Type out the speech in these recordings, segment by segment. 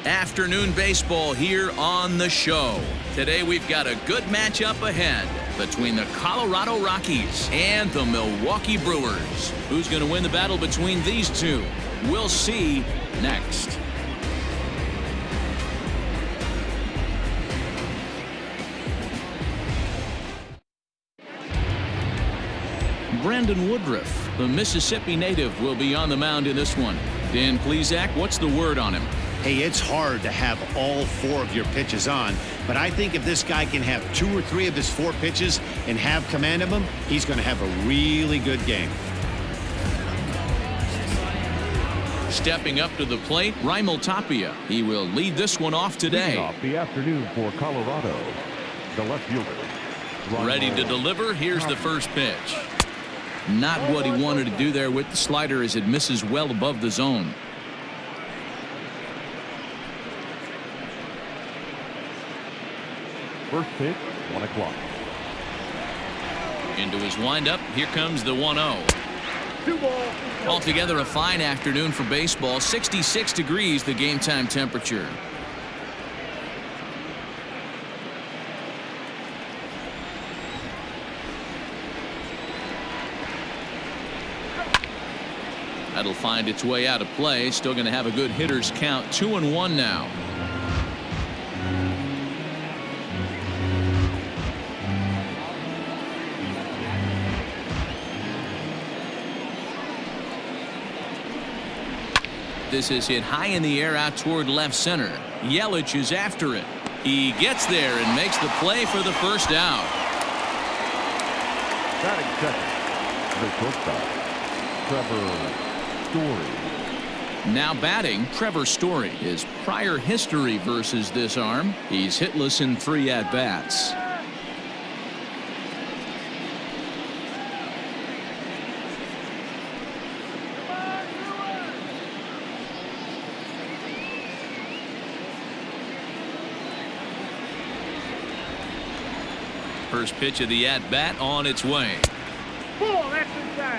Afternoon baseball here on the show. Today we've got a good matchup ahead between the Colorado Rockies and the Milwaukee Brewers. Who's going to win the battle between these two? We'll see next. Brandon Woodruff, the Mississippi native, will be on the mound in this one. Dan Plesac, what's the word on him? Hey, it's hard to have all 4 of your pitches on, but I think if this guy can have 2 or 3 of his 4 pitches and have command of them, he's going to have a really good game. Stepping up to the plate, Raimel Tapia. He will lead this one off today. Off the afternoon for Colorado, the left fielder. Ready to deliver. Here's the first pitch. Not what he wanted to do there with the slider, as it misses well above the zone. First pitch, 1 o'clock. Into his windup. Here comes the 1-0. Altogether a fine afternoon for baseball. 66 degrees the game time temperature. That'll find its way out of play. Still going to have a good hitter's count. 2-1 now. This is hit high in the air out toward left center. Yelich is after it. He gets there and makes the play for the first out. Batting second, the shortstop, Trevor Story. Now batting, Trevor Story. His prior history versus this arm, he's hitless in 3 at-bats. First pitch of the at-bat on its way.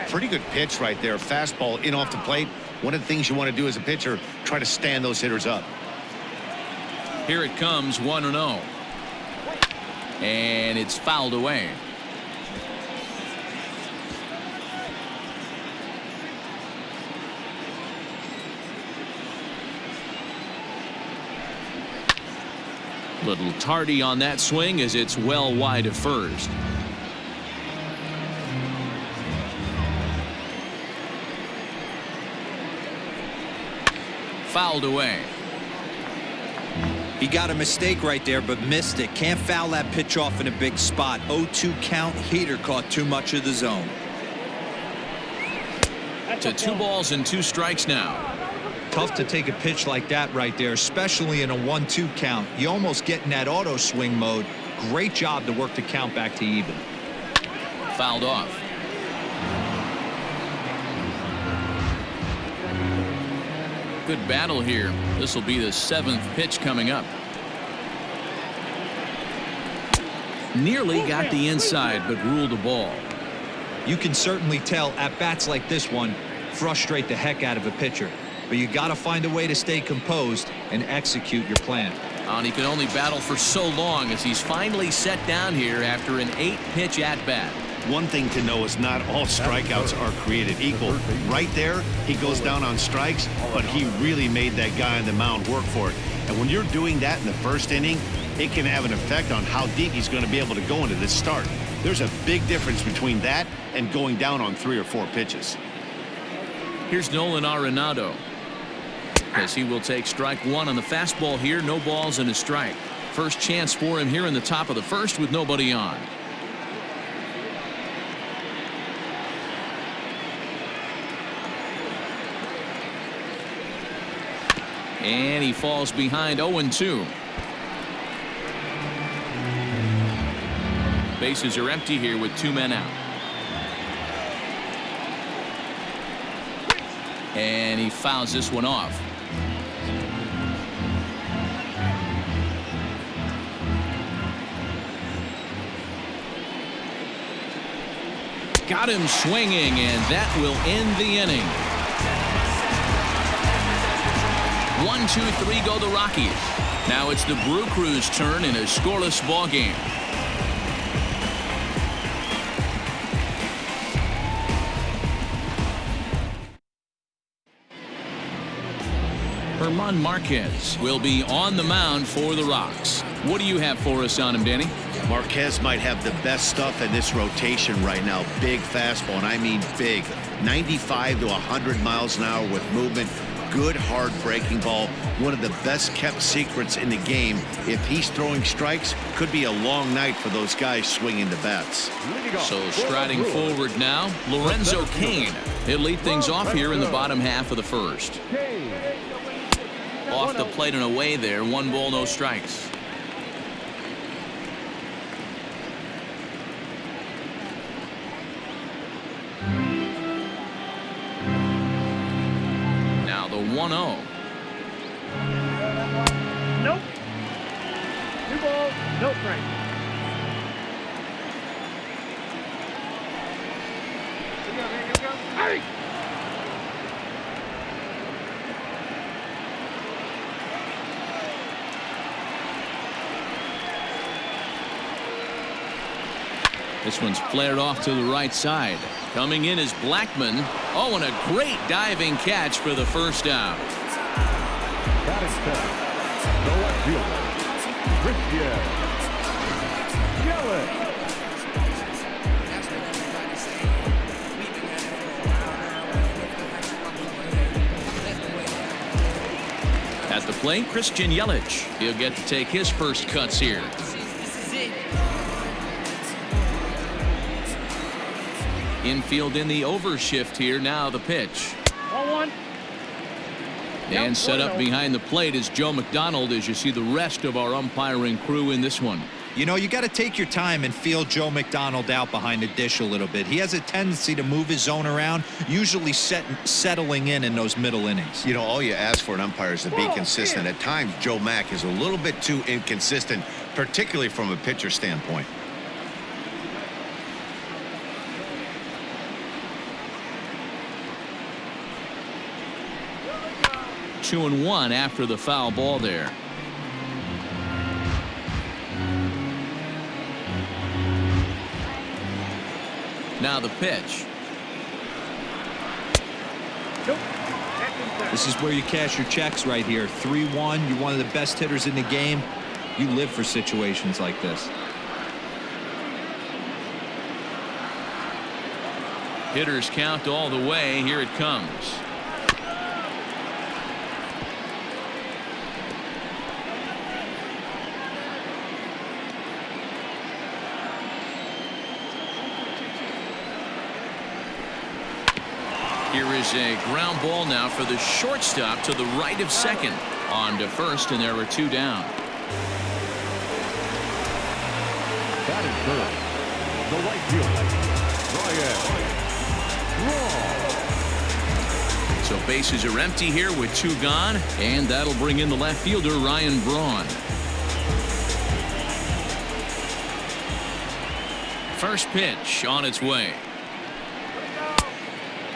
Pretty good pitch right there. Fastball in off the plate. One of the things you want to do as a pitcher, try to stand those hitters up. Here it comes, 1-0. And it's fouled away. Little tardy on that swing as it's well wide of first. Fouled away. He got a mistake right there, but missed it. Can't foul that pitch off in a big spot. 0-2 count. Heater caught too much of the zone. To 2 balls and 2 strikes now. Tough to take a pitch like that right there, especially in a 1-2 count. You almost get in that auto swing mode. Great job to work the count back to even. Fouled off. Good battle here. This will be the 7th pitch coming up. Nearly got the inside, but ruled a ball. You can certainly tell at bats like this one frustrate the heck out of a pitcher. But you got to find a way to stay composed and execute your plan. And he can only battle for so long as he's finally set down here after an 8-pitch at-bat. One thing to know is not all strikeouts are created equal. Right there, he goes down on strikes, but he really made that guy on the mound work for it. And when you're doing that in the first inning, it can have an effect on how deep he's going to be able to go into this start. There's a big difference between that and going down on 3 or 4 pitches. Here's Nolan Arenado, as he will take strike 1 on the fastball here. No balls and a strike. First chance for him here in the top of the first with nobody on. And he falls behind. 0-2. Bases are empty here with 2 men out. And he fouls this one off. Got him swinging, and that will end the inning. 1-2-3 go the Rockies. Now it's the Brew Crew's turn in a scoreless ball game. Herman Marquez will be on the mound for the Rocks. What do you have for us on him, Danny? Marquez might have the best stuff in this rotation right now. Big fastball, and I mean big. 95 to 100 miles an hour with movement. Good hard breaking ball. One of the best kept secrets in the game. If he's throwing strikes, could be a long night for those guys swinging the bats. So striding forward now, Lorenzo Cain. He'll lead things off here in the bottom half of the first. Off the plate and away there. 1 ball, no strikes. Now the 1-0. Nope. 2 balls, no strikes. Here we go. Hey! This one's flared off to the right side. Coming in is Blackman. Oh, and a great diving catch for the first out. Batting 10th, the left fielder, Christian Yelich. At the plate, Christian Yelich. He'll get to take his first cuts here. Infield in the overshift here. Now the pitch. 0-1. And set up behind the plate is Joe McDonald as you see the rest of our umpiring crew in this one. You know, you got to take your time and feel Joe McDonald out behind the dish a little bit. He has a tendency to move his zone around, usually settling in those middle innings. You know, all you ask for an umpire is to be consistent. At times, Joe Mack is a little bit too inconsistent, particularly from a pitcher standpoint. Two and one after the foul ball there. Now the pitch. Nope. This is where you cash your checks right here. 3-1. You're one of the best hitters in the game. You live for situations like this. Hitters count all the way. Here it comes. Here is a ground ball now for the shortstop to the right of second. On to first, and there are 2 down. Batting third, the right fielder, Ryan Braun. So bases are empty here with 2 gone, and that'll bring in the left fielder Ryan Braun. First pitch on its way.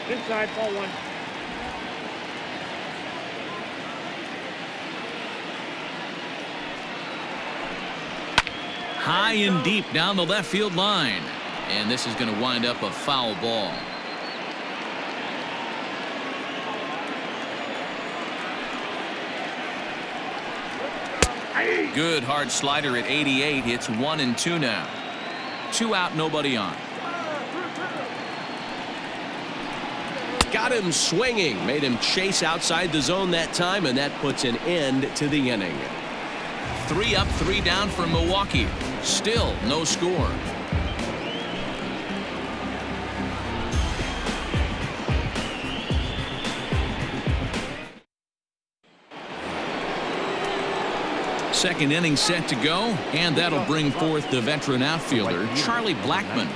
Inside, ball 1. High and deep down the left field line. And this is going to wind up a foul ball. Good hard slider at 88. It's 1-2 now. 2 out, nobody on. Got him swinging, made him chase outside the zone that time, and that puts an end to the inning. 3 up, 3 down for Milwaukee. Still no score. Second inning set to go, and that'll bring forth the veteran outfielder Charlie Blackman.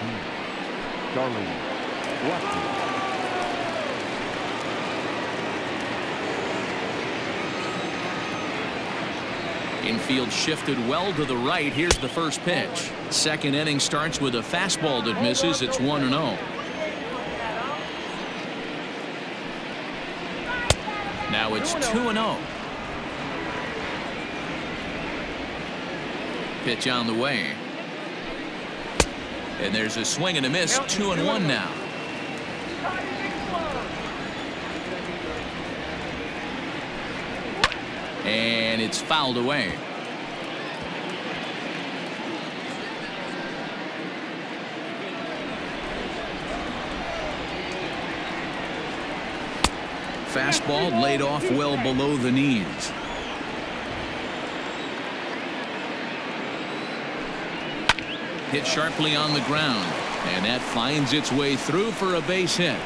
Charlie Blackman. Infield shifted well to the right. Here's the first pitch. Second inning starts with a fastball that misses. It's 1-0. Now it's 2-0. Pitch on the way. And there's a swing and a miss. 2-1 now. And it's fouled away. Fastball laid off well below the knees. Hit sharply on the ground, and that finds its way through for a base hit.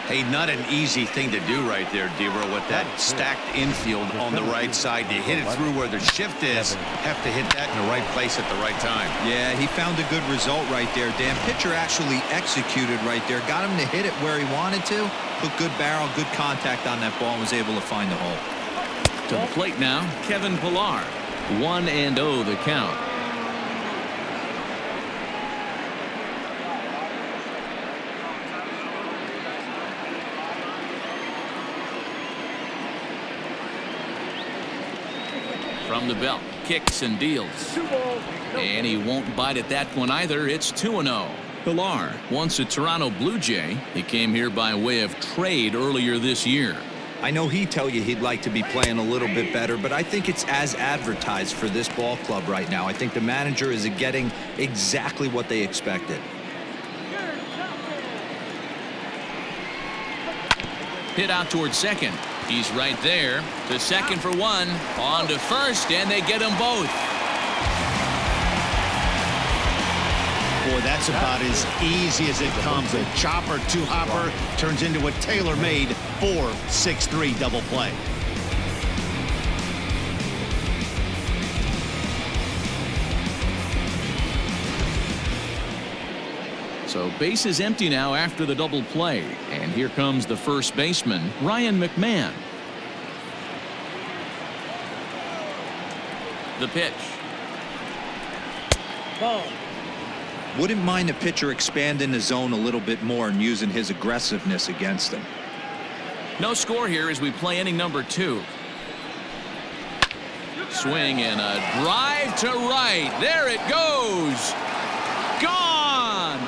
Hey, not an easy thing to do right there, Debra, with that stacked infield on the right side. You hit it through where the shift is. Have to hit that in the right place at the right time. Yeah, he found a good result right there, Dan. Pitcher actually executed right there. Got him to hit it where he wanted to. Put good barrel, good contact on that ball, and was able to find the hole. To the plate now, Kevin Pillar. 1-0 the count. From the belt, kicks and deals. And he won't bite at that one either. It's 2-0. Pillar, once a Toronto Blue Jay, he came here by way of trade earlier this year. I know he'd tell you he'd like to be playing a little bit better, but I think it's as advertised for this ball club right now. I think the manager is getting exactly what they expected. Hit out towards second. He's right there. To second for one. On to first, and they get them both. Boy, that's about as easy as it comes. A chopper two-hopper turns into a tailor-made 4-6-3 double play. So base is empty now after the double play. And here comes the first baseman, Ryan McMahon. The pitch. Ball. Wouldn't mind the pitcher expanding the zone a little bit more and using his aggressiveness against him. No score here as we play inning number 2. Swing and a drive to right. There it goes. Gone.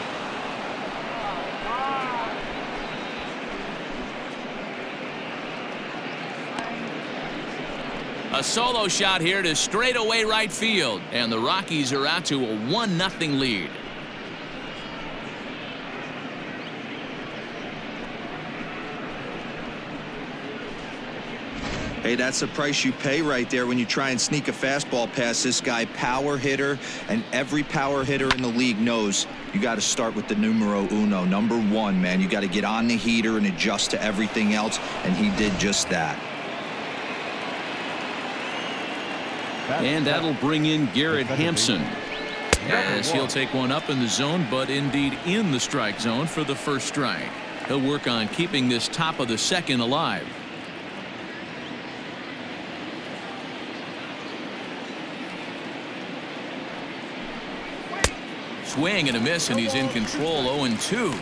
A solo shot here to straightaway right field. And the Rockies are out to a 1-0 lead. Hey, that's the price you pay right there when you try and sneak a fastball past this guy. Power hitter, and every power hitter in the league knows you got to start with the numero uno, number 1, man. You got to get on the heater and adjust to everything else, and he did just that. And that'll bring in Garrett Hampson, as he'll take one up in the zone, but indeed in the strike zone for the first strike. He'll work on keeping this top of the second alive. Swing and a miss, and he's in control. 0-2.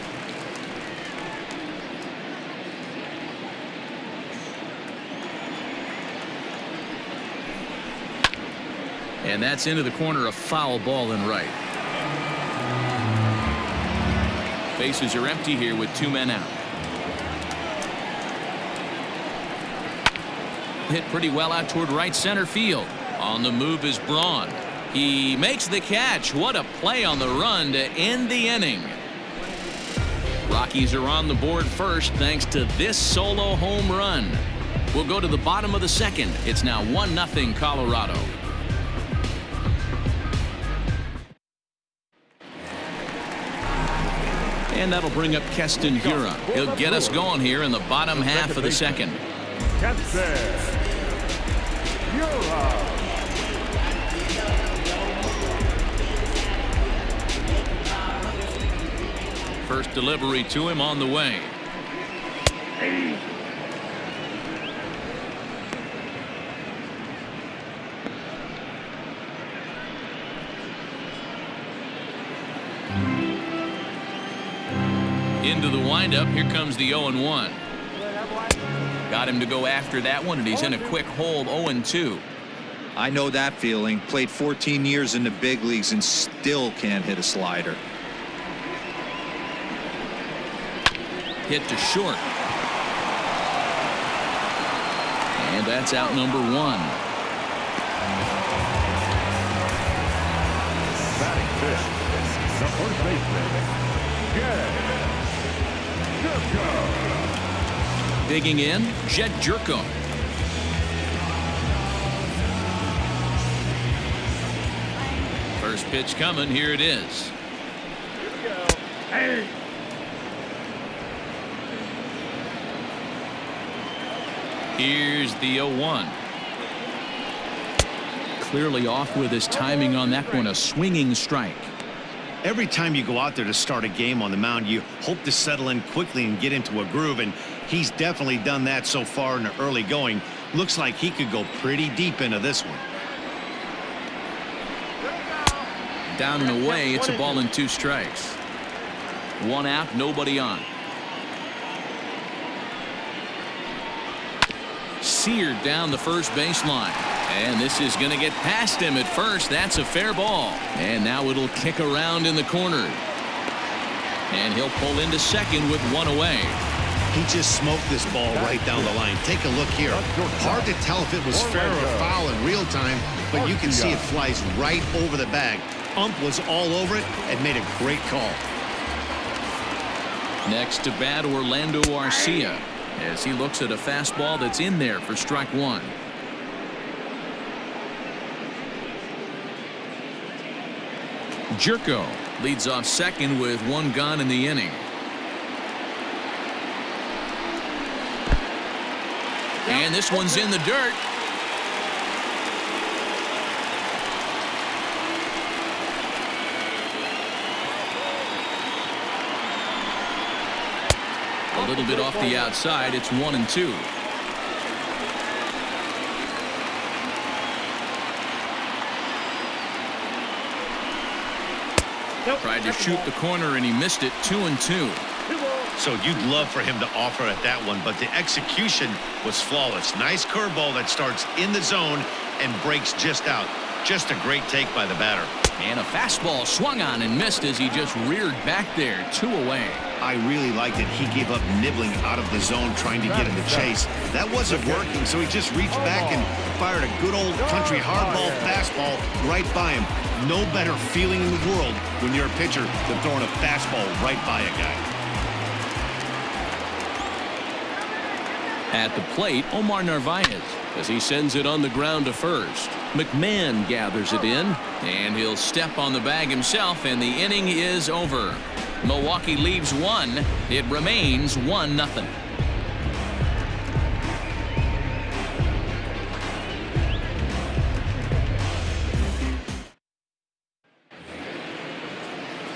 And that's into the corner, a foul ball and right. Bases are empty here with 2 men out. Hit pretty well out toward right center field. On the move is Braun. He makes the catch. What a play on the run to end the inning. Rockies are on the board first thanks to this solo home run. We'll go to the bottom of the second. It's now 1-0 Colorado. And that'll bring up Keston Hiura. He'll get us going here in the bottom half of the second. Keston Hiura. First delivery to him on the way. Into the windup. Here comes the 0-1. Got him to go after that one, and he's in a quick hold. 0-2. I know that feeling. Played 14 years in the big leagues and still can't hit a slider. Hit to short. And that's out number 1. Batting fifth, the first baseman, Jed Jerko. Digging in, Jed Jerko. First pitch coming. Here it is. Hey. Here's the 0-1. Clearly off with his timing on that one. A swinging strike. Every time you go out there to start a game on the mound, you hope to settle in quickly and get into a groove, and he's definitely done that so far in the early going. Looks like he could go pretty deep into this one. Down and away. It's a ball and 2 strikes. 1 out, nobody on. Seared down the first baseline. And this is going to get past him at first. That's a fair ball. And now it'll kick around in the corner. And he'll pull into second with 1 away. He just smoked this ball right down the line. Take a look here. Hard to tell if it was fair or foul in real time, but you can see it flies right over the bag. Ump was all over it and made a great call. Next to bat, Orlando Arcia, as he looks at a fastball that's in there for strike 1. Jerko leads off second with 1 gone in the inning. And this one's in the dirt. A little bit off the outside. It's 1-2. Tried to shoot the corner and he missed it. 2-2. So you'd love for him to offer at that one, but the execution was flawless. Nice curveball that starts in the zone and breaks just out. Just a great take by the batter. And a fastball swung on and missed as he just reared back there. 2 away. I really liked it. He gave up nibbling out of the zone trying to get him to chase. That wasn't working, so he just reached back and fired a good old country hardball fastball right by him. No better feeling in the world when you're a pitcher than throwing a fastball right by a guy. At the plate, Omar Narvaez, as he sends it on the ground to first. McMahon gathers it in, and he'll step on the bag himself, and the inning is over. Milwaukee leaves 1. It remains 1-0.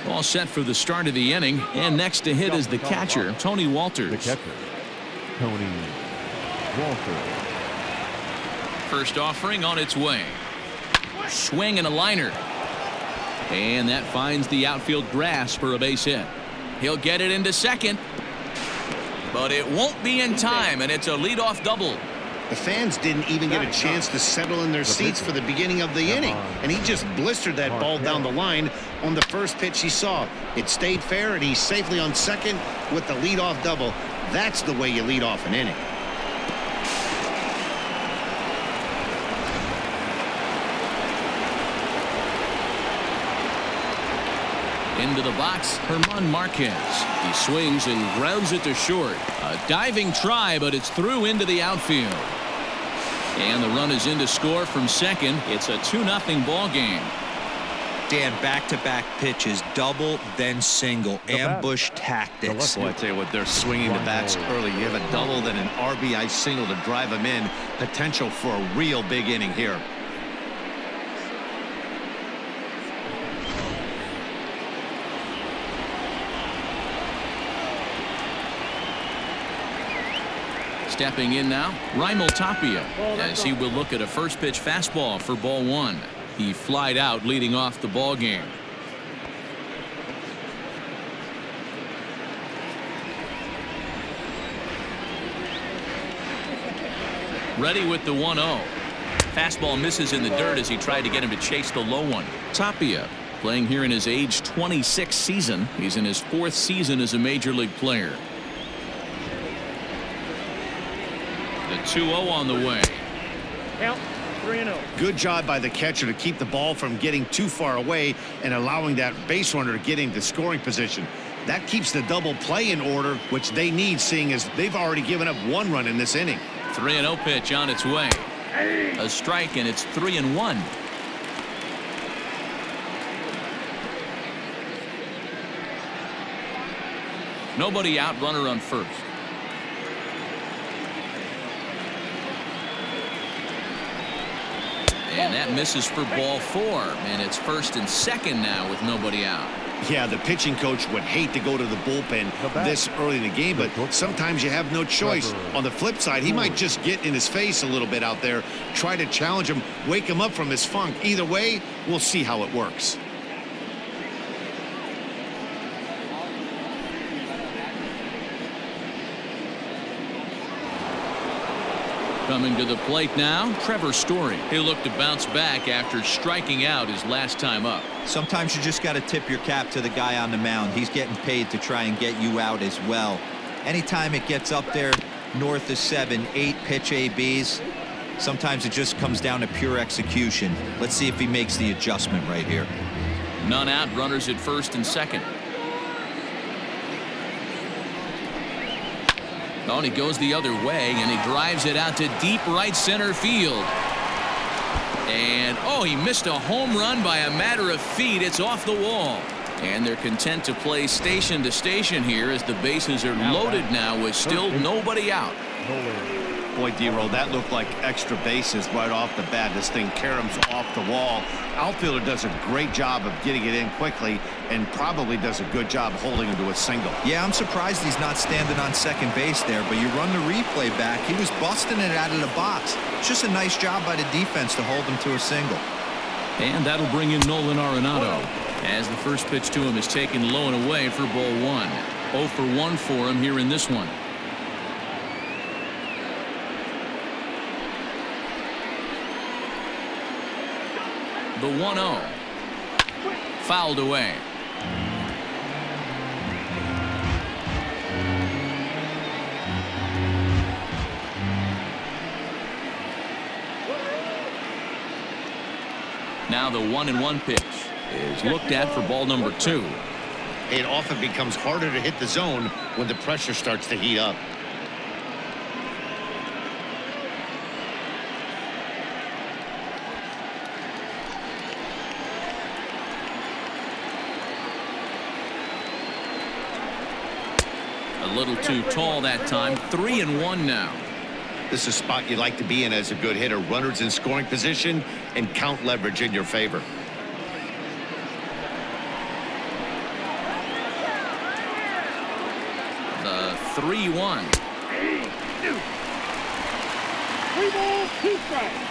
All set for the start of the inning, and next to hit is the catcher, Tony Walters. The catcher, Tony Walters. First offering on its way. Swing and a liner. And that finds the outfield grass for a base hit. He'll get it into second. But it won't be in time, and it's a leadoff double. The fans didn't even get a chance to settle in their seats for the beginning of the inning, and he just blistered that ball down the line on the first pitch he saw. It stayed fair, and he's safely on second with the leadoff double. That's the way you lead off an inning. Into the box, Herman Marquez. He swings and grounds it to short. A diving try, but it's through into the outfield. And the run is in to score from second. It's a 2-0 ball game. Dan, back-to-back pitches, double, then single, ambush tactics. Boy, I tell you what, they're swinging the bats early. You have a double, then an RBI single to drive them in. Potential for a real big inning here. Stepping in now, Raimel Tapia, as he will look at a first pitch fastball for ball 1. He flied out leading off the ball game. Ready with the 1-0. Fastball misses in the dirt as he tried to get him to chase the low one. Tapia playing here in his age 26 season. He's in his 4th season as a major league player. The 2-0 on the way. Count 3-0. Good job by the catcher to keep the ball from getting too far away and allowing that base runner to get into scoring position. That keeps the double play in order, which they need, seeing as they've already given up 1 run in this inning. 3-0 pitch on its way. A strike, and it's 3-1. Nobody out, runner on first. And that misses for ball 4, and it's 1st and 2nd now with nobody out. Yeah, the pitching coach would hate to go to the bullpen this early in the game, but sometimes you have no choice. On the flip side, he might just get in his face a little bit out there, try to challenge him, wake him up from his funk. Either way, we'll see how it works. Coming to the plate now, Trevor Story. He'll look to bounce back after striking out his last time up. Sometimes you just got to tip your cap to the guy on the mound. He's getting paid to try and get you out as well. Anytime it gets up there north of 7, 8 pitch ABs, sometimes it just comes down to pure execution. Let's see if he makes the adjustment right here. None out, runners at 1st and 2nd. Oh, and he goes the other way, and he drives it out to deep right center field. And, oh, he missed a home run by a matter of feet. It's off the wall. And they're content to play station to station here as the bases are loaded now with still nobody out. Boy, D-Roll, that looked like extra bases right off the bat. This thing caroms off the wall. Outfielder does a great job of getting it in quickly and probably does a good job holding him to a single. Yeah, I'm surprised he's not standing on second base there, but you run the replay back. He was busting it out of the box. It's just a nice job by the defense to hold him to a single. And that'll bring in Nolan Arenado as the first pitch to him is taken low and away for ball 1. 0 for 1 for him here in this one. The 1-0 fouled away. Now the 1-1 pitch is looked at for ball number 2. It often becomes harder to hit the zone when the pressure starts to heat up. A little too tall that time. 3-1 now. This is a spot you like to be in as a good hitter. Runners in scoring position and count leverage in your favor. The 3-1. 3 balls, 2 strikes.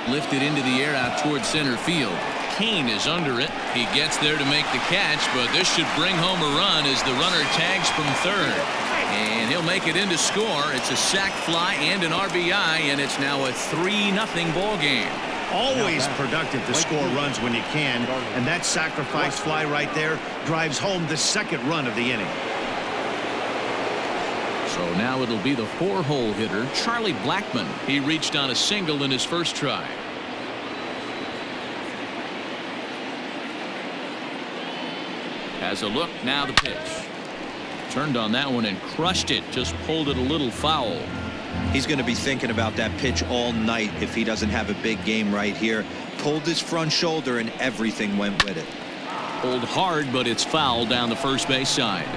Lifted into the air out towards center field. Kane is under it. He gets there to make the catch, but this should bring home a run as the runner tags from third. And he'll make it in to score. It's a sac fly and an RBI, and it's now a 3-0 ball game. Always productive to score runs when you can, and that sacrifice fly right there drives home the second run of the inning. So now it'll be the 4-hole hitter, Charlie Blackmon. He reached on a single in his first try. Has a look, now the pitch. Turned on that one and crushed it, just pulled it a little foul. He's going to be thinking about that pitch all night if he doesn't have a big game right here. Pulled his front shoulder and everything went with it. Pulled hard, but it's foul down the first base side.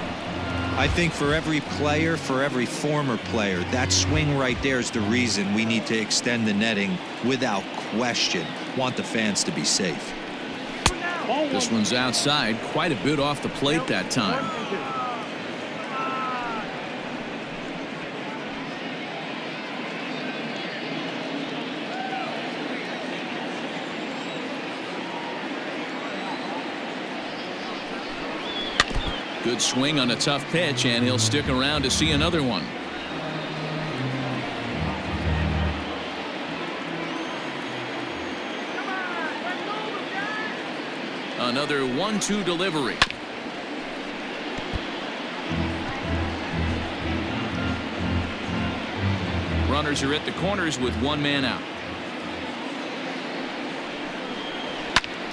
I think for every player, for every former player, that swing right there is the reason we need to extend the netting without question. Want the fans to be safe. This one's outside, quite a bit off the plate that time. Good swing on a tough pitch, and he'll stick around to see another one. Another 1-2 delivery. Runners are at the corners with one man out.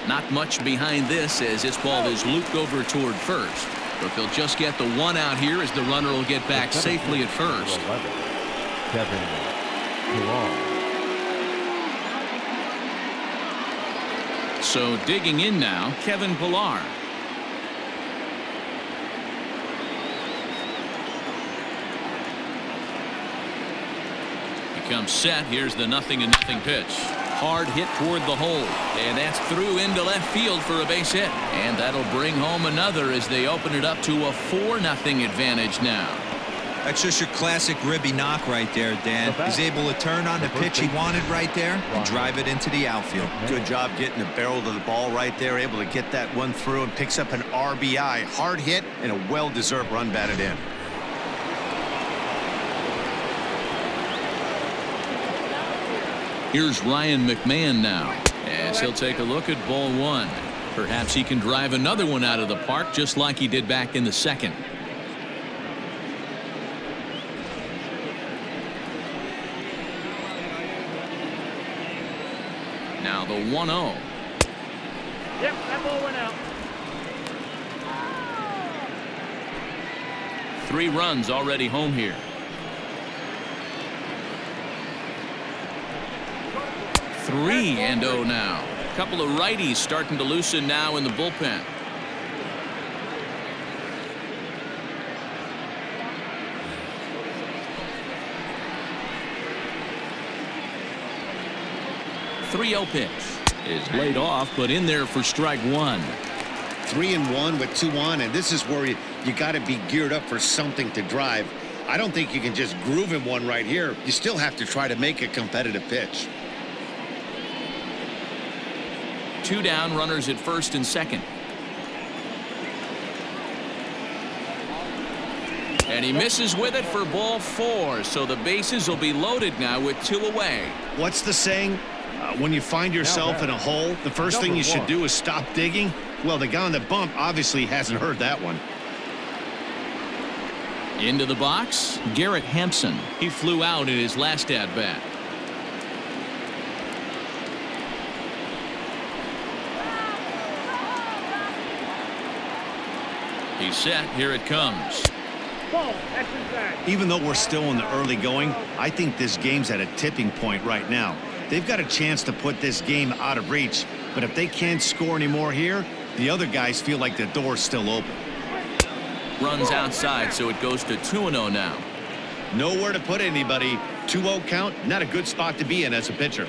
Not much behind this as this ball is looped over toward first. But they'll just get the one out here as the runner will get back safely at first. Kevin Pillar. So digging in now, Kevin Pillar. He comes set. Here's the 0-0 pitch. Hard hit toward the hole, and that's through into left field for a base hit, and that'll bring home another as they open it up to a 4-0 advantage now. That's just your classic ribby knock right there, Dan. He's able to turn on the pitch he wanted right there and drive it into the outfield. Good job getting the barrel to the ball right there, able to get that one through, and picks up an RBI. Hard hit and a well-deserved run batted in. Here's Ryan McMahon now as he'll take a look at ball one. Perhaps he can drive another one out of the park just like he did back in the second. Now the 1-0. Yep, that ball went out. 3 runs already home here. 3-0 now. A couple of righties starting to loosen now in the bullpen. The 3-0 pitch is laid off, but in there for strike one. 3-1 with 2 on, and this is where you got to be geared up for something to drive. I don't think you can just groove him one right here. You still have to try to make a competitive pitch. 2 down, runners at first and second. And he misses with it for ball 4, so the bases will be loaded now with 2 away. What's the saying? When you find yourself in a hole, the first thing you should do is stop digging. Well, the guy on the bump obviously hasn't heard that one. Into the box, Garrett Hampson. He flew out in his last at-bat. He's set. Here it comes. Ball, that's inside. Even though we're still in the early going, I think this game's at a tipping point right now. They've got a chance to put this game out of reach, but if they can't score anymore here, the other guys feel like the door's still open. Runs outside, so it goes to 2-0 now. Nowhere to put anybody. 2-0 count, not a good spot to be in as a pitcher.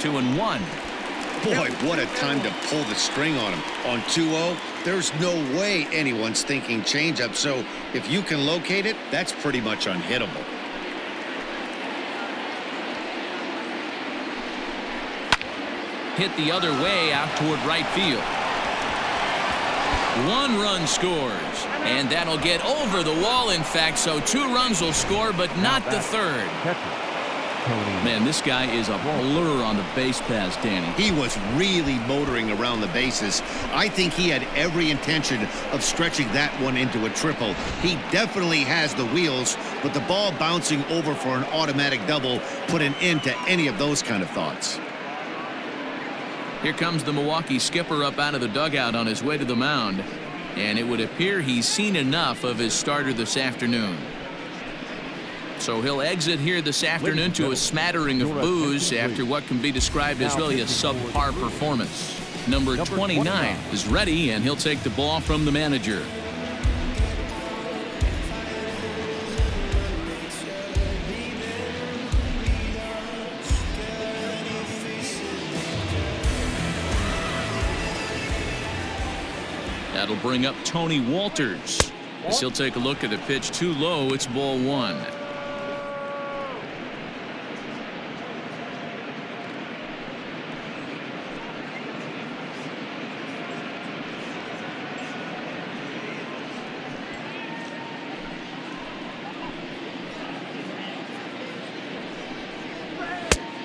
Two and 1. Boy, what a time to pull the string on him. On 2-0, there's no way anyone's thinking changeup, so if you can locate it, that's pretty much unhittable. Hit the other way out toward right field. 1 run scores, and that'll get over the wall, in fact, so 2 runs will score, but not the third. Man, this guy is a blur on the base pass, Danny. He was really motoring around the bases. I think he had every intention of stretching that one into a triple. He definitely has the wheels, but the ball bouncing over for an automatic double put an end to any of those kind of thoughts. Here comes the Milwaukee skipper up out of the dugout on his way to the mound, and it would appear he's seen enough of his starter this afternoon. So he'll exit here this afternoon to a smattering of boos after what can be described as really a subpar performance. Number 29 is ready, and he'll take the ball from the manager. That'll bring up Tony Walters as he'll take a look at a pitch too low. It's ball 1.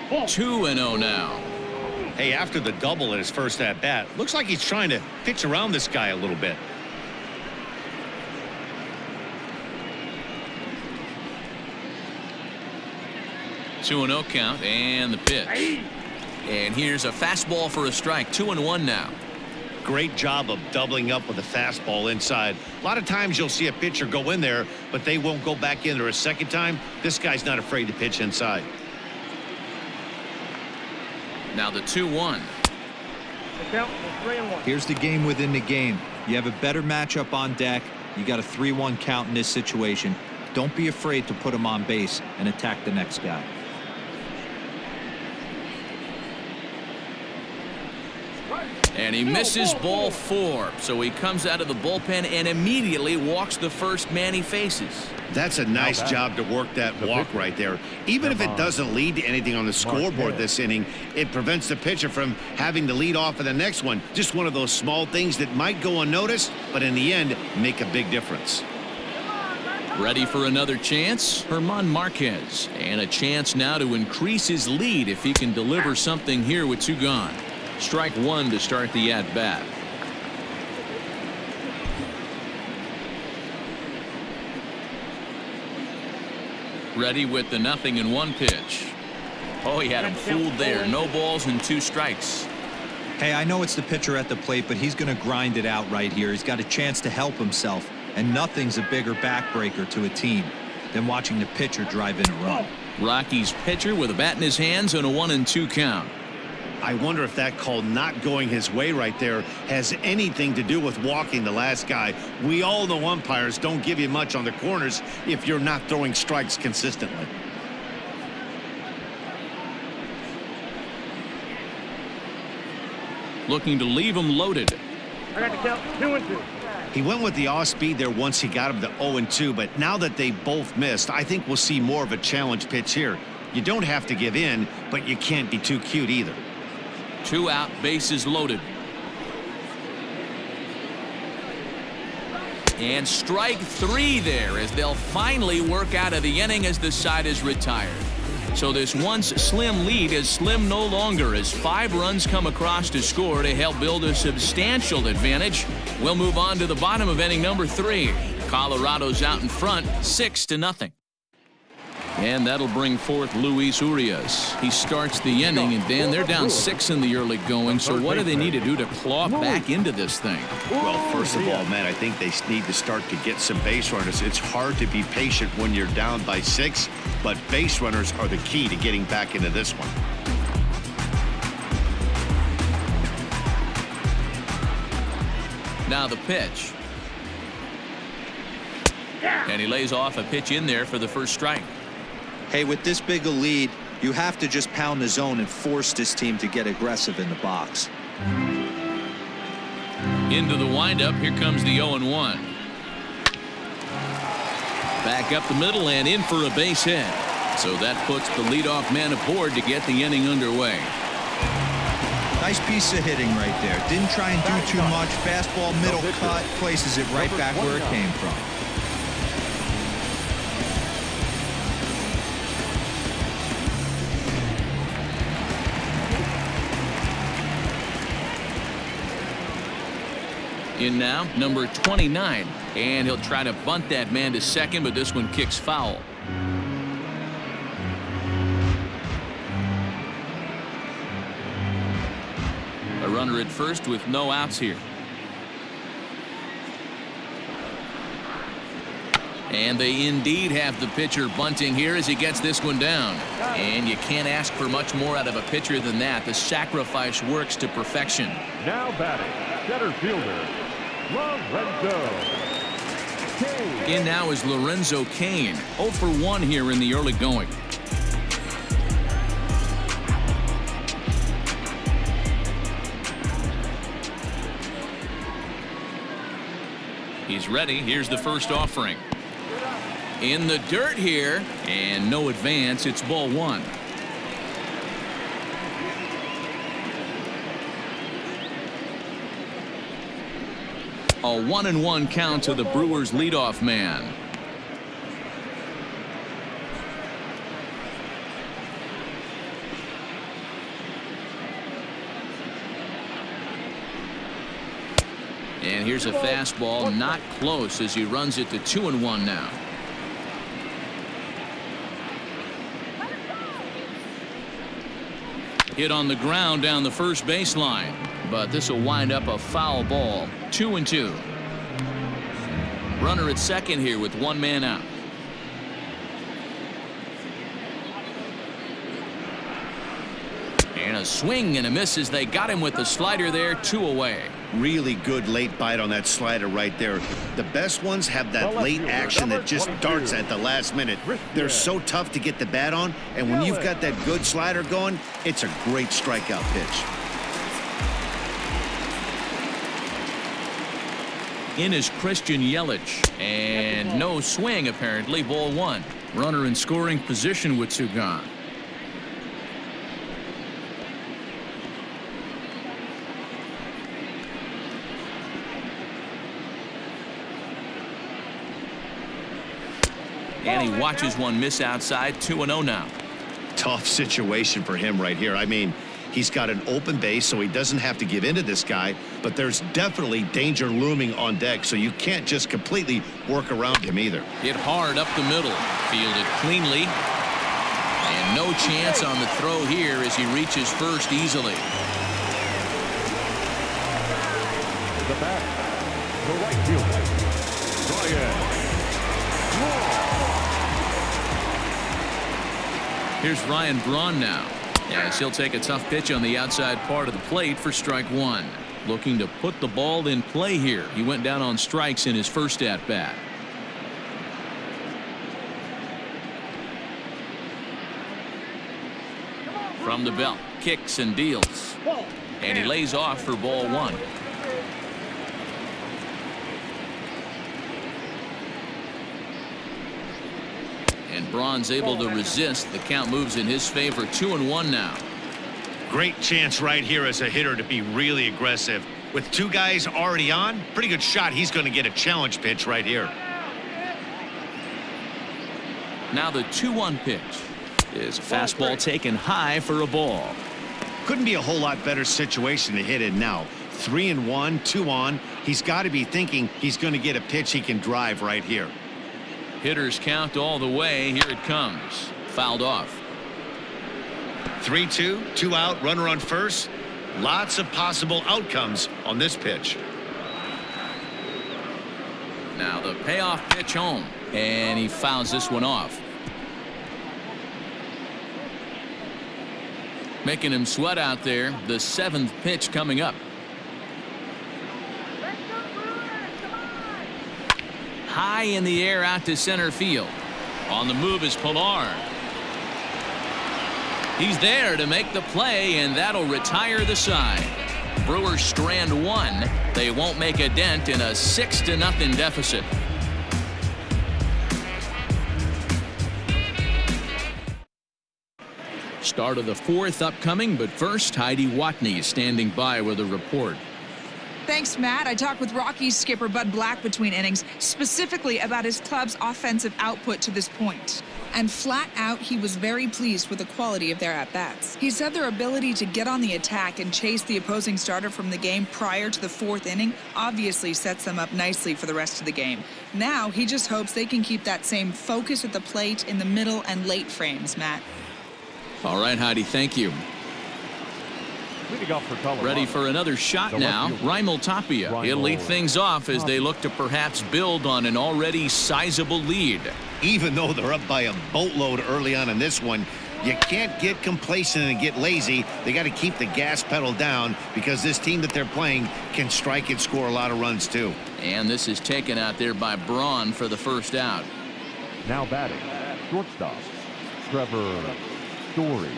2-0 now. Hey, after the double in his first at bat, looks like he's trying to pitch around this guy a little bit. Two and 0 count, and the pitch. And here's a fastball for a strike. 2-1 now. Great job of doubling up with a fastball inside. A lot of times you'll see a pitcher go in there, but they won't go back in there a second time. This guy's not afraid to pitch inside. Now the 2-1. Here's the game within the game. You have a better matchup on deck. You got a 3-1 count in this situation. Don't be afraid to put him on base and attack the next guy. And he misses ball 4. So he comes out of the bullpen and immediately walks the first man he faces. That's a nice job to work that walk right there. Even if it doesn't lead to anything on the scoreboard this inning, it prevents the pitcher from having to lead off of the next one. Just one of those small things that might go unnoticed, but in the end, make a big difference. Ready for another chance? German Marquez. And a chance now to increase his lead if he can deliver something here with 2 gone. Strike 1 to start the at-bat. Ready with the 0-1 pitch. Oh, he had him fooled there. No balls and 2 strikes. Hey, I know it's the pitcher at the plate, but he's going to grind it out right here. He's got a chance to help himself, and nothing's a bigger backbreaker to a team than watching the pitcher drive in a run. Rockies pitcher with a bat in his hands and a 1-2 count. I wonder if that call not going his way right there has anything to do with walking the last guy. We all know umpires don't give you much on the corners if you're not throwing strikes consistently. Looking to leave him loaded. I got the count. 2-2. He went with the off speed there once he got him to 0-2, but now that they both missed, I think we'll see more of a challenge pitch here. You don't have to give in, but you can't be too cute either. 2 out, bases loaded. And strike 3 there as they'll finally work out of the inning as the side is retired. So this once slim lead is slim no longer as 5 runs come across to score to help build a substantial advantage. We'll move on to the bottom of inning number 3. Colorado's out in front 6-0. And that'll bring forth Luis Urias. He starts the inning, and Dan, they're down 6 in the early going. So what do they need to do to claw back into this thing? Well, first of all, man, I think they need to start to get some base runners. It's hard to be patient when you're down by 6, but base runners are the key to getting back into this one. Now the pitch. And he lays off a pitch in there for the first strike. Hey, with this big a lead, you have to just pound the zone and force this team to get aggressive in the box. Into the windup. Here comes the 0-1. Back up the middle and in for a base hit. So that puts the leadoff man aboard to get the inning underway. Nice piece of hitting right there. Didn't try and do too much. Fastball, middle cut, places it right back where it came from. In now, number 29. And he'll try to bunt that man to second, but this one kicks foul. A runner at first with no outs here. And they indeed have the pitcher bunting here as he gets this one down. And you can't ask for much more out of a pitcher than that. The sacrifice works to perfection. Now batting, center fielder, Lorenzo Cain. In now is Lorenzo Cain. 0 for 1 here in the early going. He's ready. Here's the first offering. In the dirt here, and no advance. It's ball 1. A 1-1 count to the Brewers leadoff man. And here's a fastball, not close, as he runs it to 2-1 now. Hit on the ground down the first baseline, but this will wind up a foul ball. 2-2. Runner at second here with one man out. And a swing and a miss as they got him with the slider there. 2 away. Really good late bite on that slider right there. The best ones have that late action that just darts at the last minute. They're so tough to get the bat on, and when you've got that good slider going, it's a great strikeout pitch. In is Christian Yelich, and no swing apparently. Ball 1. Runner in scoring position with 2 gone. And he watches one miss outside. 2-0 now. Tough situation for him right here. I mean, he's got an open base, so he doesn't have to give in to this guy, but there's definitely danger looming on deck, so you can't just completely work around him either. Hit hard up the middle. Fielded cleanly. And no chance on the throw here as he reaches first easily. The bat, the right fielder, Ryan. Here's Ryan Braun now, as he'll take a tough pitch on the outside part of the plate for strike 1. Looking to put the ball in play here. He went down on strikes in his first at bat. From the belt, kicks and deals, and he lays off for ball 1. And Braun's able to resist. The count moves in his favor. 2-1 now. Great chance right here as a hitter to be really aggressive. With 2 guys already on, pretty good shot. He's going to get a challenge pitch right here. Now the 2-1 pitch is a fastball taken high for a ball. Couldn't be a whole lot better situation to hit in now. 3-1, 2 on. He's got to be thinking he's going to get a pitch he can drive right here. Hitters count all the way. Here it comes. Fouled off. 3-2, 2 out, runner on first. Lots of possible outcomes on this pitch. Now the payoff pitch home, and he fouls this one off. Making him sweat out there. The 7th pitch coming up. High in the air out to center field. On the move is Pilar. He's there to make the play, and that'll retire the side. Brewers strand 1. They won't make a dent in a 6-0 deficit. Start of the 4th upcoming, but first, Heidi Watney standing by with a report. Thanks, Matt. I talked with Rockies skipper Bud Black between innings, specifically about his club's offensive output to this point. And flat out, he was very pleased with the quality of their at-bats. He said their ability to get on the attack and chase the opposing starter from the game prior to the 4th inning obviously sets them up nicely for the rest of the game. Now, he just hopes they can keep that same focus at the plate in the middle and late frames, Matt. All right, Heidi, thank you. Ready for another shot now. Raimel Tapia. He'll lead things off as they look to perhaps build on an already sizable lead. Even though they're up by a boatload early on in this one, you can't get complacent and get lazy. They got to keep the gas pedal down because this team that they're playing can strike and score a lot of runs too. And this is taken out there by Braun for the first out. Now batting, shortstop, Trevor Story.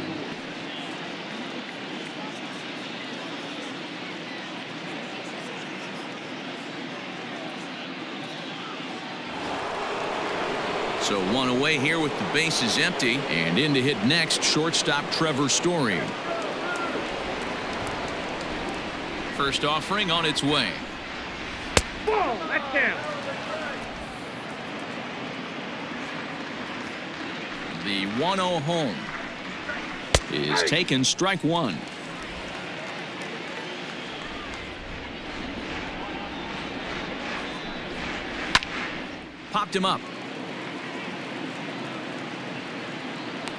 So 1 away here with the bases empty, and in to hit next, shortstop Trevor Story. First offering on its way. Ball, that's down. The 1-0 home is taken, strike 1. Popped him up.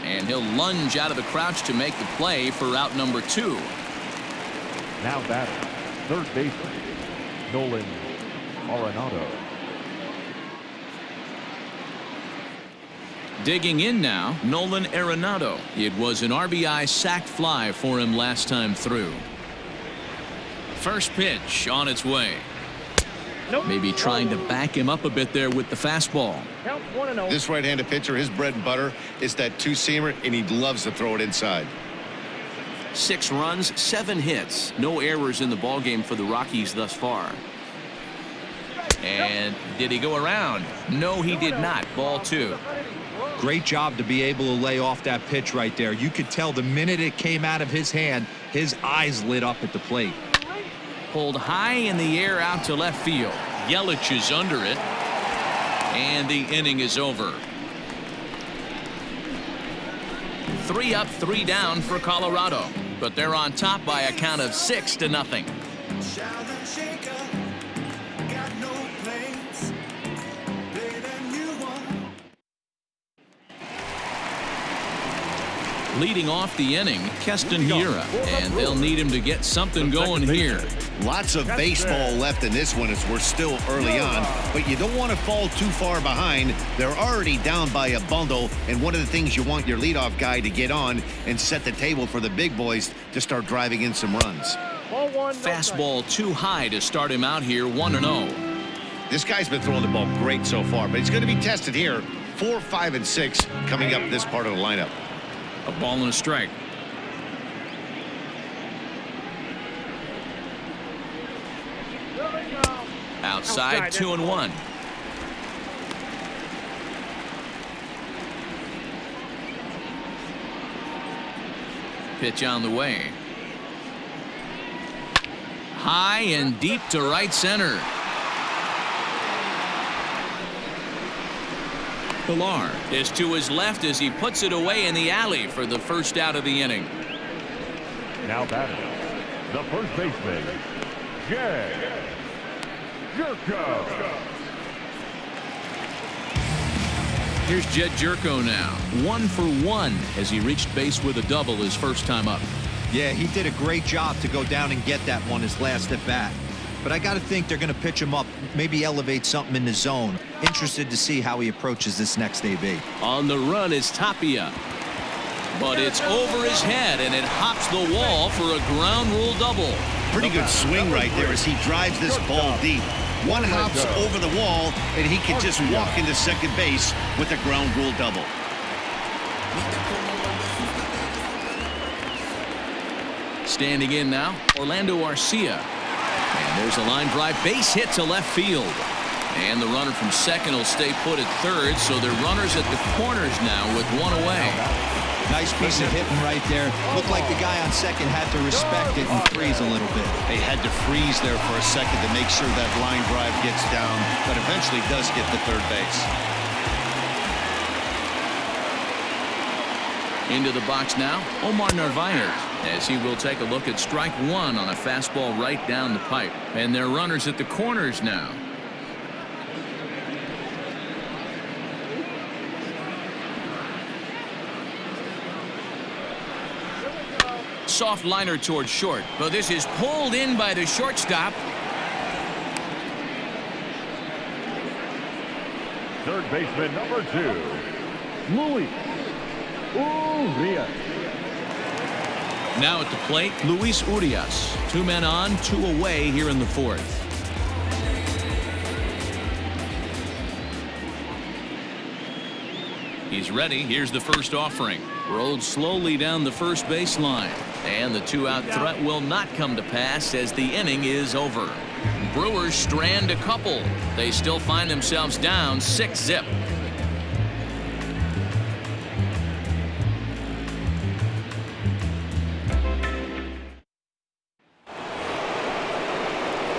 And he'll lunge out of the crouch to make the play for out number 2. Now batting, third baseman, Nolan Arenado. Digging in now, Nolan Arenado. It was an RBI sac fly for him last time through. First pitch on its way. Maybe trying to back him up a bit there with the fastball. Count 1-0. This right-handed pitcher, his bread and butter is that two-seamer, and he loves to throw it inside. 6 runs, 7 hits. No errors in the ballgame for the Rockies thus far. And did he go around? No, he did not. Ball 2. Great job to be able to lay off that pitch right there. You could tell the minute it came out of his hand, his eyes lit up at the plate. Pulled high in the air out to left field. Yelich is under it. And the inning is over. 3 up, 3 down for Colorado. But they're on top by a count of 6-0. Leading off the inning, Keston Hiura, and they'll need him to get something going here. Lots of baseball left in this one as we're still early on, but you don't want to fall too far behind. They're already down by a bundle, and one of the things you want your leadoff guy to get on and set the table for the big boys to start driving in some runs. Fastball too high to start him out here, 1-0. This guy's been throwing the ball great so far, but he's going to be tested here. 4, 5, and 6 coming up this part of the lineup. A ball and a strike. Outside, 2-1. Pitch on the way. High and deep to right center. Pilar is to his left as he puts it away in the alley for the first out of the inning. Now batting, the first baseman, Jed Jerko. Here's Jed Jerko now. 1 for 1 as he reached base with a double his first time up. Yeah, he did a great job to go down and get that one his last at bat. But I got to think they're going to pitch him up, maybe elevate something in the zone. Interested to see how he approaches this next AB. On the run is Tapia. But it's over his head, and it hops the wall for a ground rule double. Pretty good swing right there as he drives this ball deep. One hops over the wall, and he can just walk into second base with a ground rule double. Standing in now, Orlando Arcia. And there's a line drive base hit to left field. And the runner from second will stay put at third, so they're runners at the corners now with 1 away. Nice piece of hitting right there. Looked like the guy on second had to respect it and freeze a little bit. They had to freeze there for a second to make sure that line drive gets down, but eventually does get to third base. Into the box now, Omar Narvaez, as he will take a look at strike 1 on a fastball right down the pipe. And they're runners at the corners now. Soft liner towards short, but this is pulled in by the shortstop. Third baseman number 2, Luis Urias. Now at the plate, Luis Urias. 2 men on, 2 away here in the 4th. He's ready. Here's the first offering. Rolled slowly down the first baseline. And the 2-out threat will not come to pass as the inning is over. Brewers strand a couple. They still find themselves down 6-0.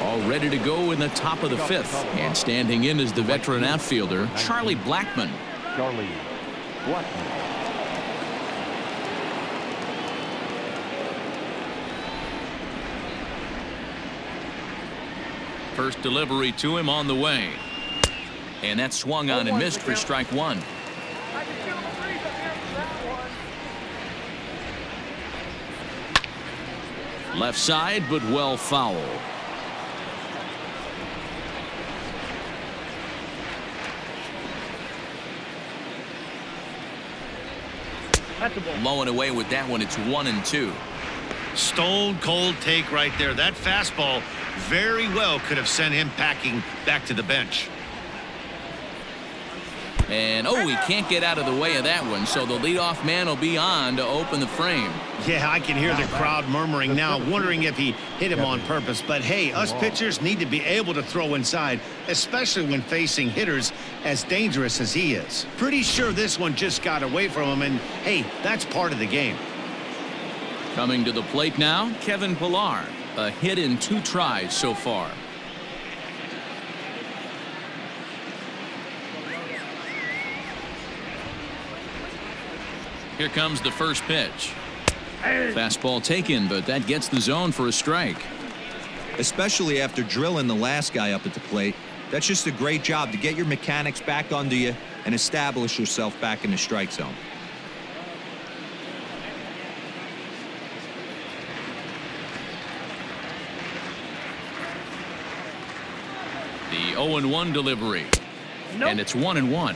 All ready to go in the top of the 5th. And standing in is the veteran outfielder, Charlie Blackmon. Charlie Blackmon. First delivery to him on the way. And that swung on and missed for strike one. Left side, but well foul. Low and away with that one. It's 1-2. Stone cold take right there. That fastball very well could have sent him packing back to the bench. And he can't get out of the way of that one, so the leadoff man will be on to open the frame. Yeah, I can hear the crowd murmuring now, wondering if he hit him on purpose. But hey, us pitchers need to be able to throw inside, especially when facing hitters as dangerous as he is. Pretty sure this one just got away from him, and hey, that's part of the game. Coming to the plate now, Kevin Pillar. A hit in 2 tries so far. Here comes the first pitch. Fastball taken, but that gets the zone for a strike. Especially after drilling the last guy up at the plate. That's just a great job to get your mechanics back under you and establish yourself back in the strike zone. The 0-1 delivery. And it's 1-1.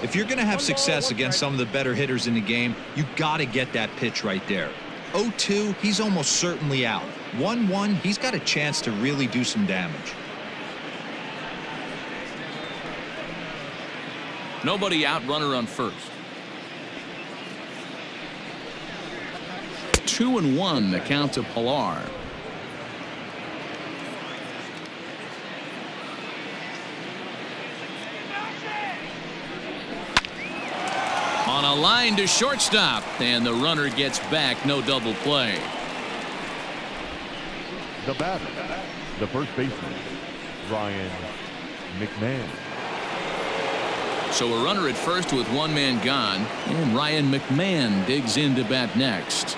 If you're going to have success against some of the better hitters in the game, you got to get that pitch right there. 0-2, he's almost certainly out. 1-1, he's got a chance to really do some damage. Nobody out, runner on first. 2-1 the count to Pillar. On a line to shortstop, and the runner gets back. No double play. The batter, the first baseman, Ryan McMahon. So a runner at first with one man gone, and Ryan McMahon digs in to bat next.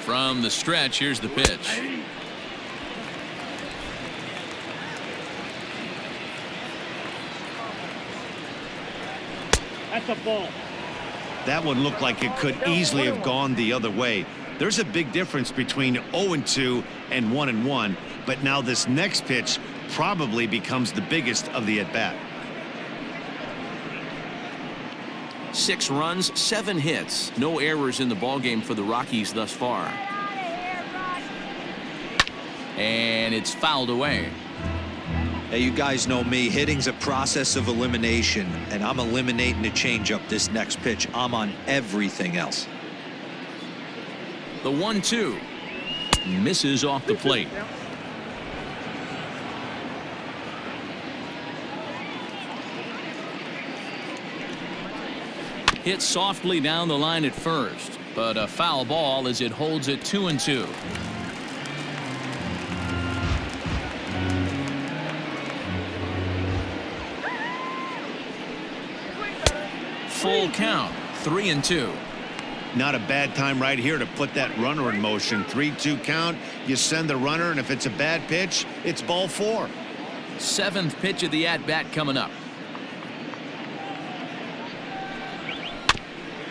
From the stretch, here's the pitch. That's a ball. That one looked like it could easily have gone the other way. There's a big difference between 0-2 and 1-1, but now this next pitch probably becomes the biggest of the at-bat. 6 runs, 7 hits. No errors in the ballgame for the Rockies thus far. And it's fouled away. Hey, you guys know me. Hitting's a process of elimination, and I'm eliminating the changeup this next pitch. I'm on everything else. The 1-2 misses off the plate. Hit softly down the line at first, but a foul ball as it holds it 2-2. Full count, 3-2. Not a bad time right here to put that runner in motion. 3-2 count. You send the runner, and if it's a bad pitch, it's ball 4. 7th pitch of the at-bat coming up.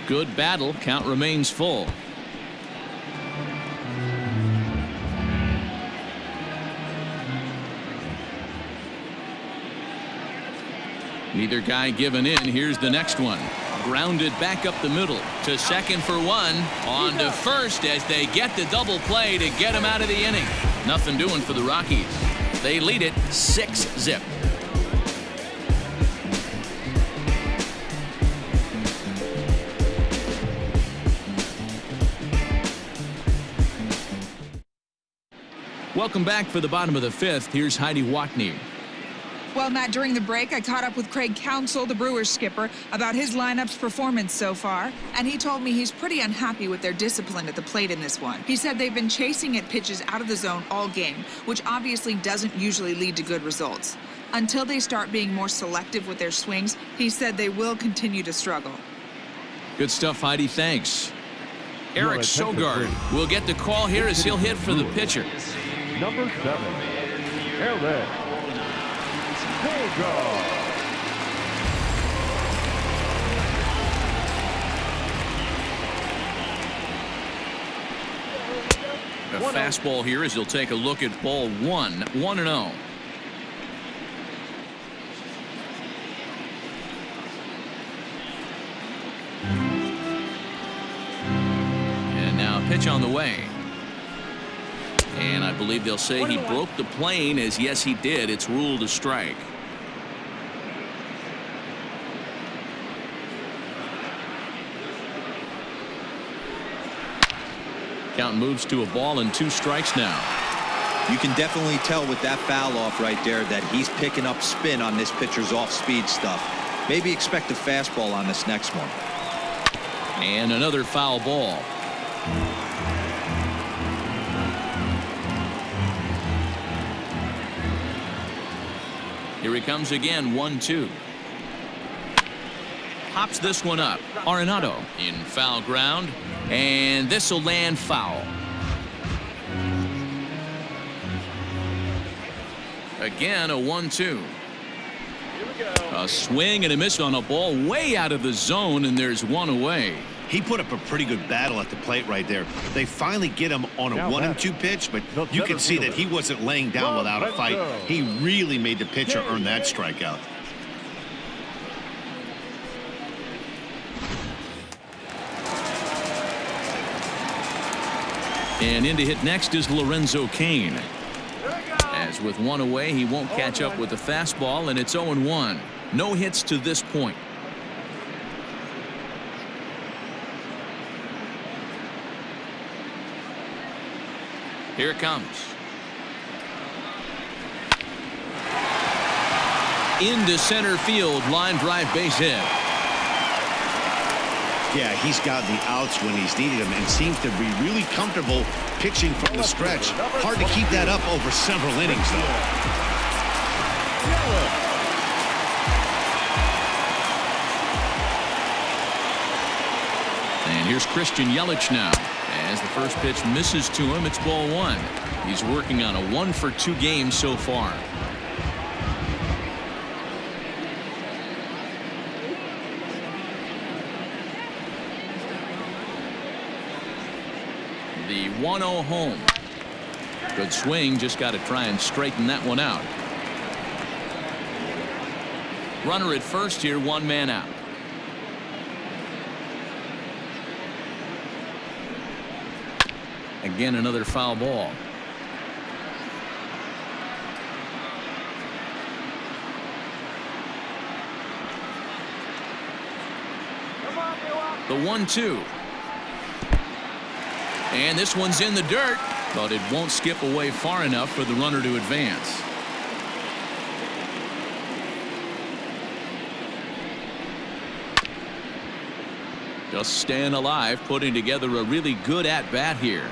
Good battle. Count remains full. Neither guy giving in. Here's the next one. Grounded back up the middle to second for 1. On to first as they get the double play to get him out of the inning. Nothing doing for the Rockies. They lead it 6-0. Welcome back for the bottom of the 5th. Here's Heidi Watney. Well, Matt, during the break, I caught up with Craig Counsell, the Brewers skipper, about his lineup's performance so far, and he told me he's pretty unhappy with their discipline at the plate in this one. He said they've been chasing at pitches out of the zone all game, which obviously doesn't usually lead to good results. Until they start being more selective with their swings, he said they will continue to struggle. Good stuff, Heidi. Thanks. Eric Sogard will get the call here as he'll hit for the pitcher. Number 7, Eric Sogard. A fastball here as he'll take a look at ball 1, 1-0. And now a pitch on the way. And I believe they'll say he broke the plane, as yes he did. It's ruled a strike. Count moves to a ball and 2 strikes now. You can definitely tell with that foul off right there that he's picking up spin on this pitcher's off-speed stuff. Maybe expect a fastball on this next one. And another foul ball. Here he comes again, 1-2. Pops this one up. Arenado in foul ground, and this will land foul. Again, a 1-2. A swing and a miss on a ball way out of the zone, and there's one away. He put up a pretty good battle at the plate right there. They finally get him on a 1-2 pitch, but you can see that he wasn't laying down without a fight. He really made the pitcher earn that strikeout. And in to hit next is Lorenzo Cain. As with one away, he won't catch up with the fastball, and it's 0-1. No hits to this point. Here it comes. Into center field, line drive, base hit. Yeah, he's got the outs when he's needed them and seems to be really comfortable pitching from the stretch. Hard to keep that up over several innings, though. And here's Christian Yelich now. As the first pitch misses to him, it's ball 1. He's working on a 1-for-2 game so far. The 1-0 home. Good swing, just got to try and straighten that one out. Runner at first here, 1 man out. Again, another foul ball. The 1-2. And this one's in the dirt, but it won't skip away far enough for the runner to advance. Just staying alive, putting together a really good at-bat here.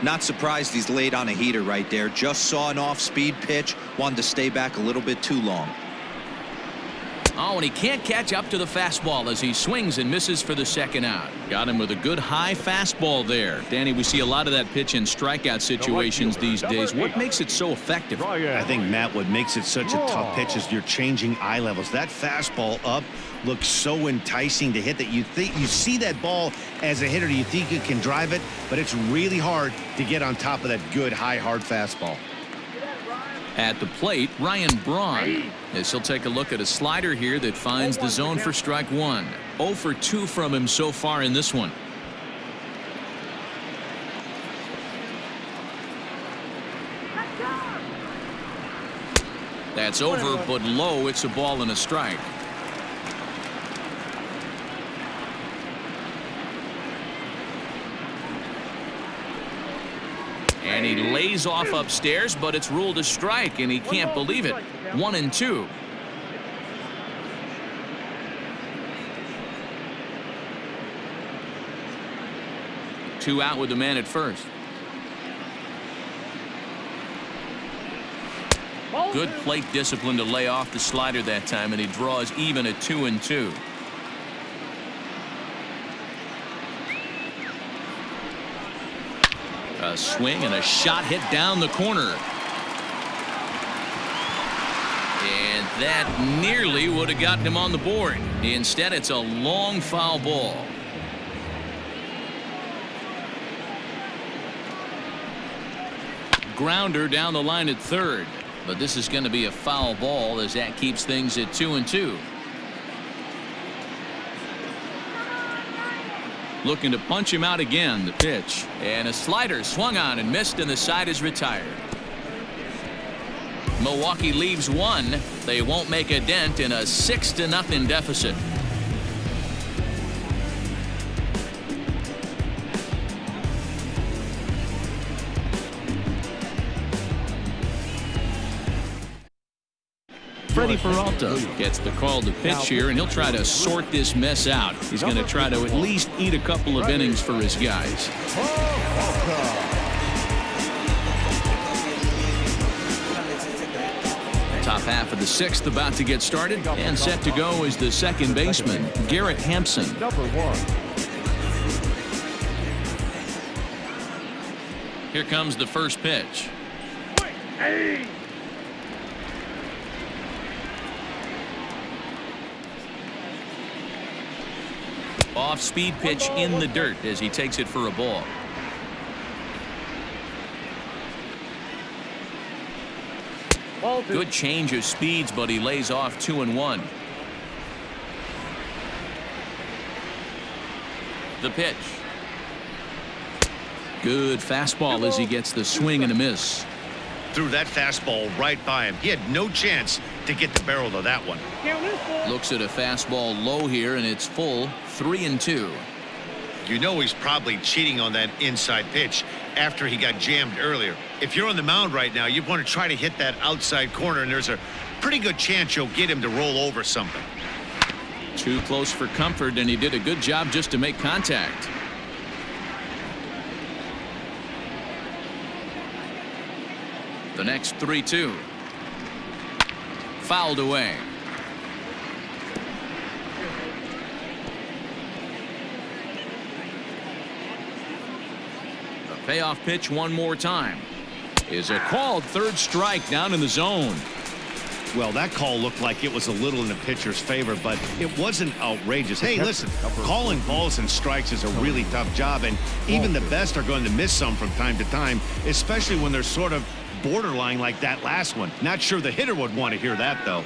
Not surprised he's laid on a heater right there. Just saw an off-speed pitch. Wanted to stay back a little bit too long. Oh, and he can't catch up to the fastball as he swings and misses for the second out. Got him with a good high fastball there. Danny, we see a lot of that pitch in strikeout situations these days. What makes it so effective? I think, Matt, what makes it such a tough pitch is you're changing eye levels. That fastball up looks so enticing to hit that you see that ball as a hitter, you think you can drive it, but it's really hard to get on top of that good high hard fastball. At the plate, Ryan Braun, as he'll take a look at a slider here that finds the zone for strike 1. 0 for 2 from him so far in this one. That's over, but low. It's a ball and a strike. And he lays off upstairs, but it's ruled a strike, and he can't believe it. 1-2. Two out with the man at first. Good plate discipline to lay off the slider that time, and he draws even at 2-2. A swing and a shot hit down the corner. And that nearly would have gotten him on the board. Instead, it's a long foul ball. Grounder down the line at third. But this is going to be a foul ball as that keeps things at 2-2. Looking to punch him out again. The pitch. And a slider swung on and missed, and the side is retired. Milwaukee leaves one. They won't make a dent in a 6-0 deficit. Freddie Peralta gets the call to pitch here, and he'll try to sort this mess out. He's going to try to at least eat a couple of innings for his guys. Top half of the sixth about to get started, and set to go is the second baseman, Garrett Hampson. Here comes the first pitch. Hey! Off-speed pitch in the dirt as he takes it for a ball. Good change of speeds, but he lays off 2-1. The pitch. Good fastball as he gets the swing and a miss. Threw that fastball right by him. He had no chance to get the barrel of that one. Looks at a fastball low here, and it's full. 3-2. You know he's probably cheating on that inside pitch after he got jammed earlier. If you're on the mound right now, you want to try to hit that outside corner, and there's a pretty good chance you'll get him to roll over something. Too close for comfort, and he did a good job just to make contact. The next 3-2. Fouled away. The payoff pitch one more time is a called third strike down in the zone. Well, that call looked like it was a little in the pitcher's favor, but it wasn't outrageous. Hey, listen, calling balls and strikes is a really tough job, and even the best are going to miss some from time to time, especially when they're sort of borderline like that last one. Not sure the hitter would want to hear that, though.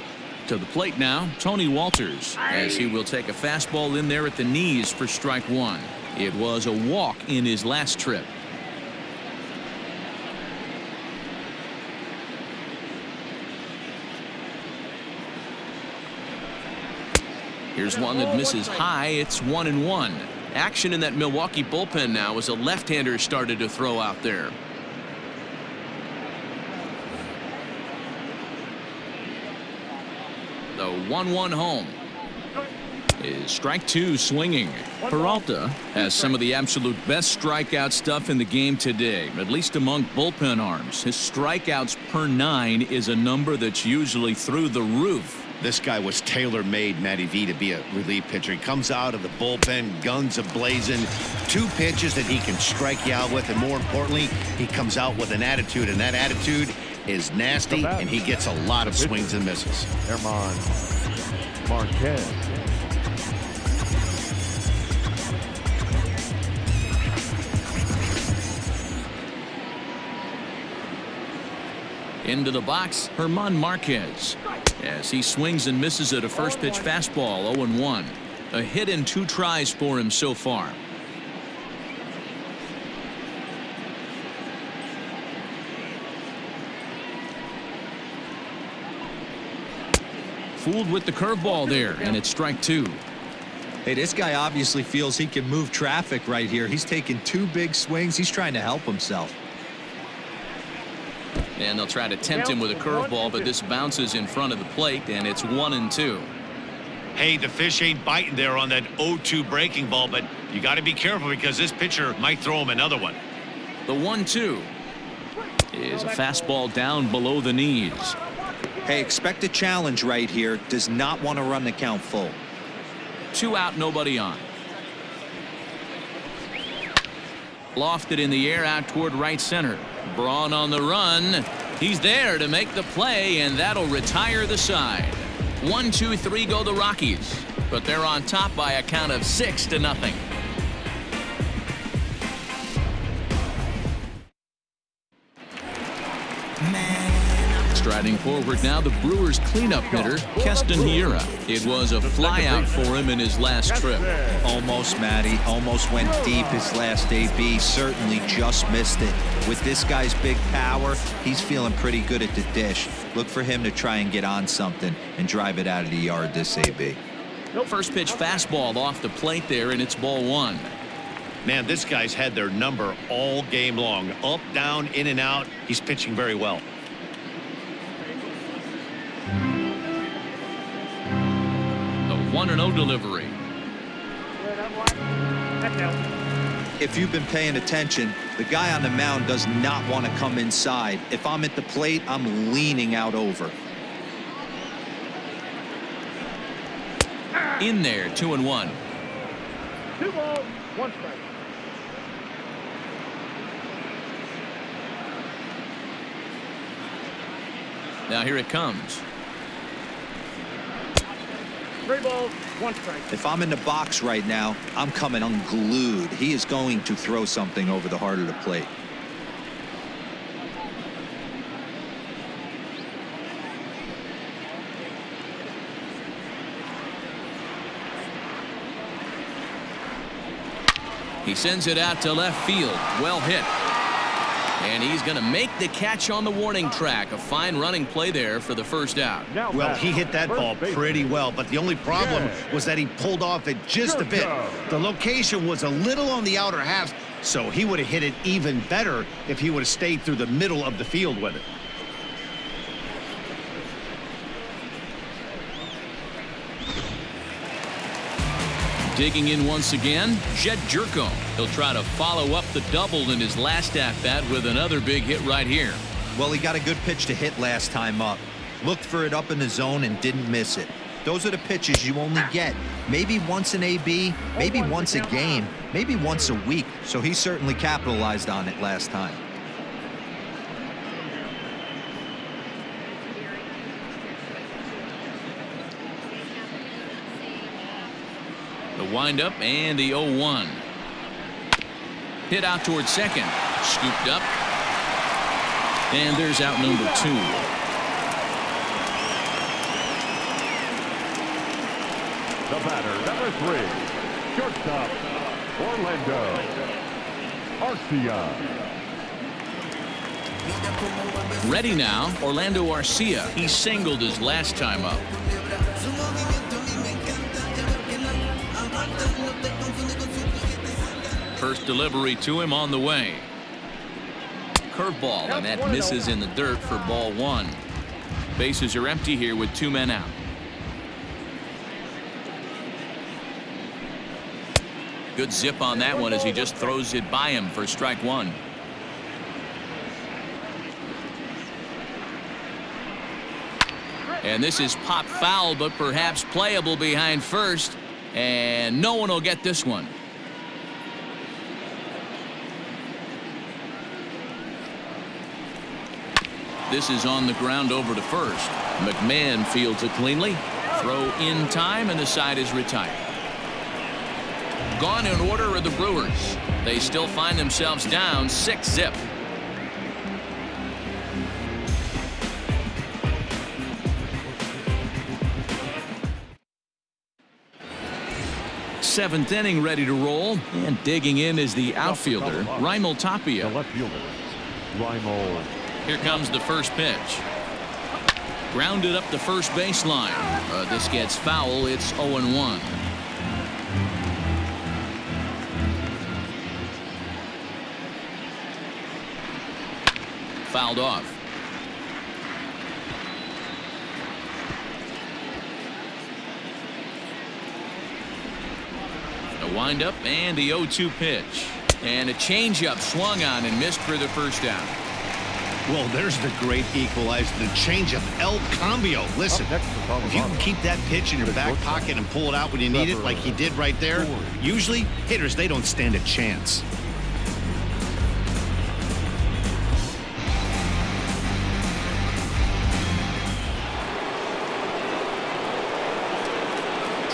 To the plate now, Tony Walters, as he will take a fastball in there at the knees for strike one. It was a walk in his last trip. Here's one that misses high. It's 1-1. Action in that Milwaukee bullpen now as a left-hander started to throw out there. The 1-1 home is strike two swinging. Peralta has some of the absolute best strikeout stuff in the game today, at least among bullpen arms. His strikeouts per 9 is a number that's usually through the roof. This guy was tailor-made, Matty V, to be a relief pitcher. He comes out of the bullpen, guns a-blazing, 2 pitches that he can strike you out with, and more importantly, he comes out with an attitude, and that attitude is nasty, and he gets a lot of swings and misses. Herman Marquez. Into the box, Herman Marquez, as he swings and misses at a first pitch fastball. 0-1. A hit and 2 tries for him so far. Fooled with the curveball there, and it's strike 2. Hey, this guy obviously feels he can move traffic right here. He's taking 2 big swings. He's trying to help himself. And they'll try to tempt him with a curveball, but this bounces in front of the plate, and it's 1-2. Hey, the fish ain't biting there on that 0-2 breaking ball, but you got to be careful because this pitcher might throw him another one. The 1-2 is a fastball down below the knees. Hey, expect a challenge right here. Does not want to run the count full. 2 out, nobody on. Lofted in the air out toward right center. Braun on the run. He's there to make the play, and that'll retire the side. 1-2-3 go the Rockies, but they're on top by a count of 6-0. Striding forward now, the Brewers cleanup hitter, Keston Hiura. It was a flyout for him in his last trip. Almost, Matty. Almost went deep his last AB. Certainly just missed it. With this guy's big power, he's feeling pretty good at the dish. Look for him to try and get on something and drive it out of the yard this AB. First pitch fastball off the plate there, and it's ball 1. Man, this guy's had their number all game long. Up, down, in and out. He's pitching very well. The 1-0 delivery. If you've been paying attention, the guy on the mound does not want to come inside. If I'm at the plate, I'm leaning out over. In there, 2-1. 2 balls, 1 strike. Now here it comes. 3 balls, 1 strike. If I'm in the box right now, I'm coming unglued. He is going to throw something over the heart of the plate. He sends it out to left field. Well hit. And he's going to make the catch on the warning track. A fine running play there for the first out. Well, he hit that ball pretty well, but the only problem was that he pulled off it just a bit. The location was a little on the outer half, so he would have hit it even better if he would have stayed through the middle of the field with it. Digging in once again, Jed Jerko. He'll try to follow up the double in his last at-bat with another big hit right here. Well, he got a good pitch to hit last time up. Looked for it up in the zone and didn't miss it. Those are the pitches you only get maybe once an AB, maybe once a game, maybe once a week. So he certainly capitalized on it last time. The windup and the 0-1. Hit out towards second. Scooped up. And there's out number 2. The batter, number 3, shortstop, Orlando Arcia. Ready now, Orlando Arcia. He singled his last time up. First delivery to him on the way. Curveball, and that misses in the dirt for ball 1. Bases are empty here with 2 men out. Good zip on that one as he just throws it by him for strike 1. And this is pop foul, but perhaps playable behind first. And no one will get this one. This is on the ground over to first. McMahon fields it cleanly. Throw in time, and the side is retired. Gone in order are the Brewers. They still find themselves down 6-0. Seventh inning ready to roll, and digging in is the outfielder, Raimel Tapia. The left fielder, Raimel. Here comes the first pitch. Grounded up the first baseline. This gets foul. It's 0-1. Fouled off. The windup and the 0-2 pitch. And a changeup swung on and missed for the first out. Well, there's the great equalizer, the changeup, El Cambio. Listen, if you can keep that pitch in your back pocket and pull it out when you need it, like he did right there, usually hitters, they don't stand a chance.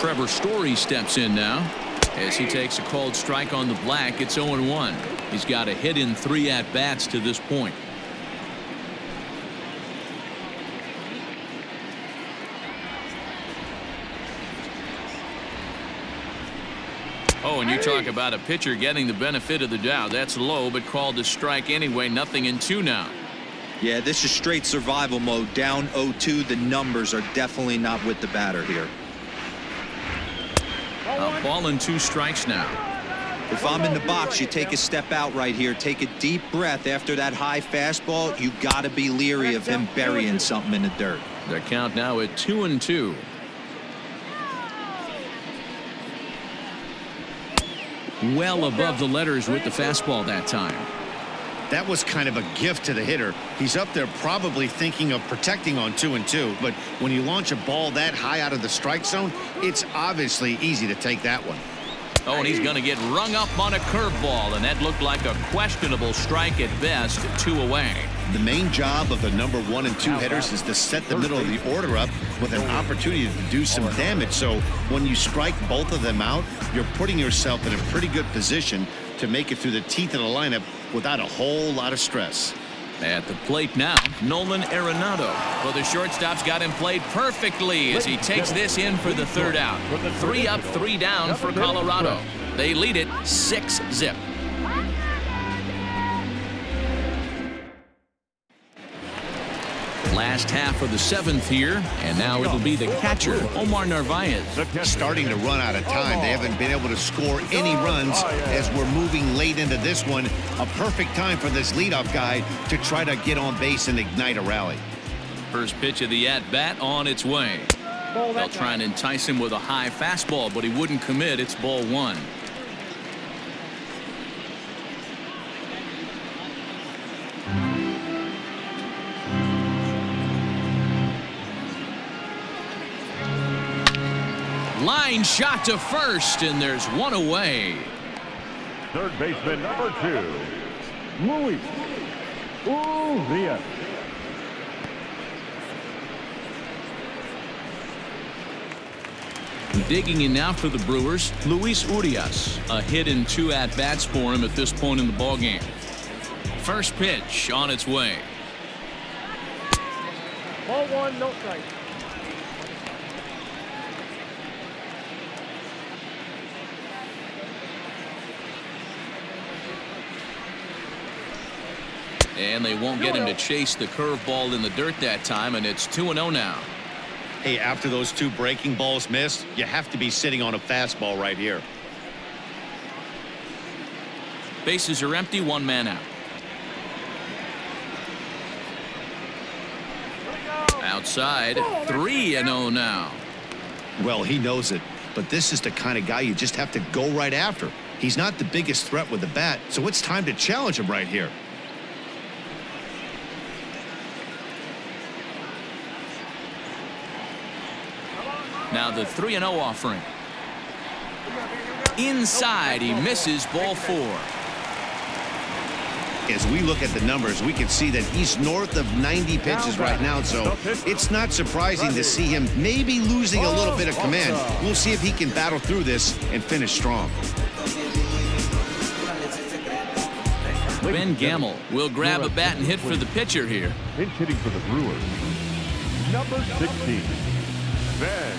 Trevor Story steps in now as he takes a called strike on the black. It's 0-1. He's got a hit in 3 at-bats to this point. Oh, and you talk about a pitcher getting the benefit of the doubt. That's low, but called a strike anyway. Nothing in 2 now. Yeah, this is straight survival mode. Down 0-2. The numbers are definitely not with the batter here. A ball and 2 strikes now. If I'm in the box, you take a step out right here. Take a deep breath after that high fastball. You got to be leery of him burying something in the dirt. The count now at 2-2. Well above the letters with the fastball that time. That was kind of a gift to the hitter. He's up there probably thinking of protecting on 2-2, but when you launch a ball that high out of the strike zone, it's obviously easy to take that one. Oh, and he's going to get rung up on a curveball, and that looked like a questionable strike at best. 2 away. The main job of the number 1 and 2 hitters is to set the middle of the order up with an opportunity to do some damage. So when you strike both of them out, you're putting yourself in a pretty good position to make it through the teeth of the lineup without a whole lot of stress. At the plate now, Nolan Arenado. Well, the shortstop's got him played perfectly as he takes this in for the 3rd out. 3 up, 3 down for Colorado. They lead it 6-0. Last half of the 7th here, and now it'll be the catcher, Omar Narvaez. Starting to run out of time. They haven't been able to score any runs as we're moving late into this one. A perfect time for this leadoff guy to try to get on base and ignite a rally. First pitch of the at-bat on its way. They'll try and entice him with a high fastball, but he wouldn't commit. It's ball 1. Line shot to first, and there's 1 away. Third baseman number 2, Luis Urias. Digging in now for the Brewers, Luis Urias. A hit in 2 at-bats for him at this point in the ballgame. First pitch on its way. Ball 1, no strike. And they won't get him to chase the curveball in the dirt that time, and it's 2-0 now. Hey, after those 2 breaking balls missed, you have to be sitting on a fastball right here. Bases are empty, 1 man out. Outside, 3-0 now. Well, he knows it, but this is the kind of guy you just have to go right after. He's not the biggest threat with the bat, so it's time to challenge him right here. Now the 3-0 offering. Inside, he misses, ball 4. As we look at the numbers, we can see that he's north of 90 pitches right now, so it's not surprising to see him maybe losing a little bit of command. We'll see if he can battle through this and finish strong. Ben Gamble will grab a bat and hit for the pitcher here. Pinch hitting for the Brewers, number 16, Ben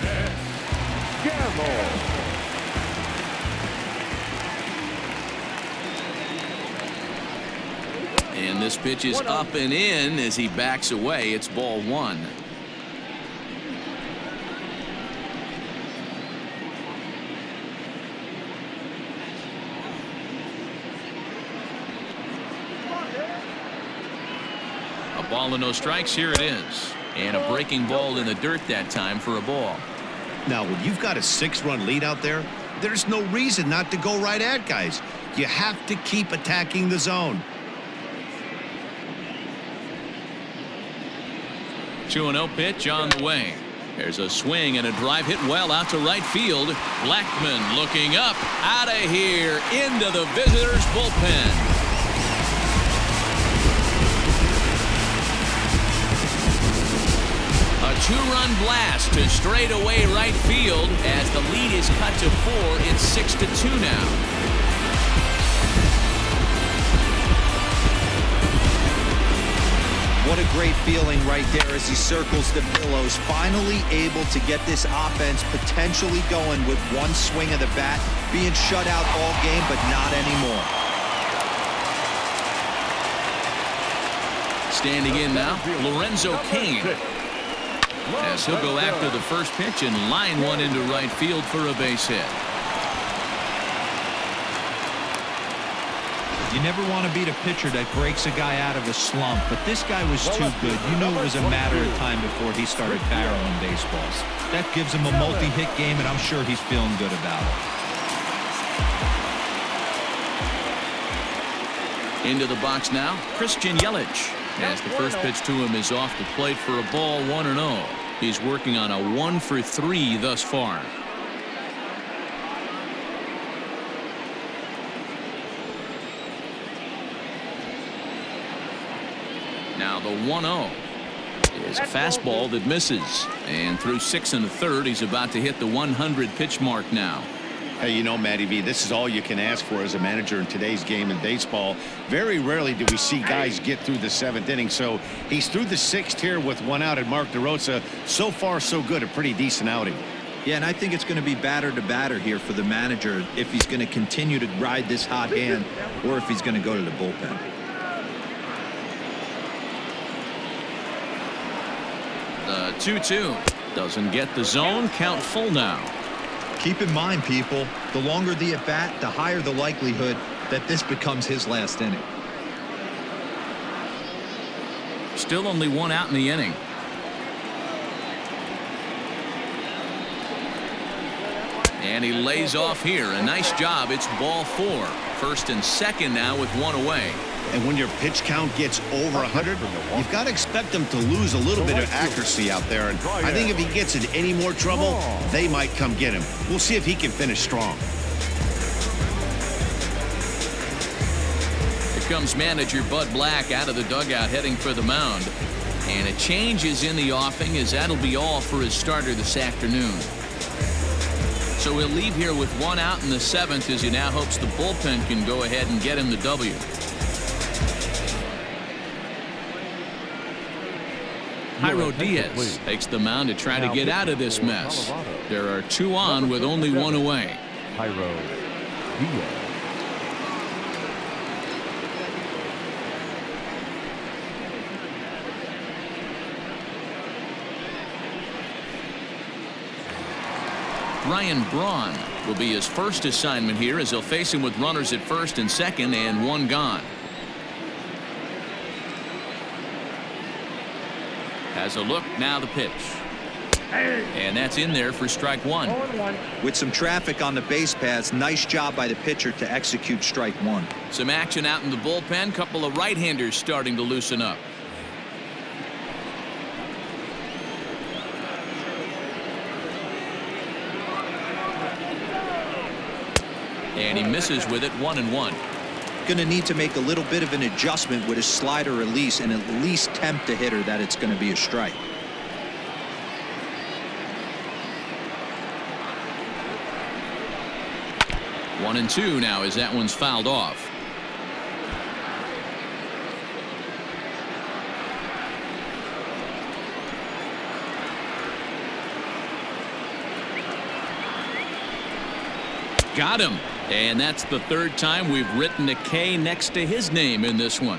Gamble. And this pitch is up and in as he backs away. It's ball 1. A ball and no strikes. Here it is. And a breaking ball in the dirt that time for a ball. Now, when you've got a 6-run lead out there, there's no reason not to go right at guys. You have to keep attacking the zone. 2-0 pitch on the way. There's a swing and a drive hit well out to right field. Blackman looking up, out of here, into the visitors' bullpen. A two-run blast to straightaway right field. As the lead is cut to 4, it's 6-2 now. What a great feeling right there as he circles the pillows. Finally able to get this offense potentially going with one swing of the bat. Being shut out all game, but not anymore. Standing in now, Lorenzo Cain. As he'll go after the first pitch and line one into right field for a base hit. You never want to beat a pitcher that breaks a guy out of a slump, but this guy was too good. You knew it was a matter of time before he started barreling baseballs. That gives him a multi-hit game, and I'm sure he's feeling good about it. Into the box now, Christian Yelich. As the first pitch to him is off the plate for a ball, 1-0. He's working on a 1-for-3 thus far. Now the 1-0 is a fastball that misses. And through 6 1/3, he's about to hit the 100 pitch mark now. Hey, you know, Matty V, this is all you can ask for as a manager in today's game in baseball. Very rarely do we see guys get through the 7th inning. So he's through the 6th here with 1 out, and Mark DeRosa, so far so good, a pretty decent outing. Yeah, and I think it's going to be batter to batter here for the manager if he's going to continue to ride this hot hand or if he's going to go to the bullpen. The 2-2 doesn't get the zone. Count full now. Keep in mind, people, the longer the at-bat, the higher the likelihood that this becomes his last inning. Still only 1 out in the inning. And he lays off here. A nice job. It's ball 4. First and second now with 1 away. And when your pitch count gets over 100, you've got to expect them to lose a little bit of accuracy out there. And I think if he gets in any more trouble, they might come get him. We'll see if he can finish strong. Here comes manager Bud Black out of the dugout heading for the mound. And a change is in the offing, as that'll be all for his starter this afternoon. So he'll leave here with 1 out in the 7th as he now hopes the bullpen can go ahead and get him the W. Jairo Diaz takes the mound to try to get out of this mess. There are 2 on with only 1 away. Jairo Diaz. Ryan Braun will be his first assignment here as he'll face him with runners at first and second and 1 gone. Has a look, now the pitch. And that's in there for strike 1. With some traffic on the base paths, nice job by the pitcher to execute strike 1. Some action out in the bullpen. Couple of right-handers starting to loosen up. And he misses with it, 1-1. Going to need to make a little bit of an adjustment with his slider release and at least tempt the hitter that it's going to be a strike. One and 2 now as that one's fouled off. Got him. And that's the 3rd time we've written a K next to his name in this one.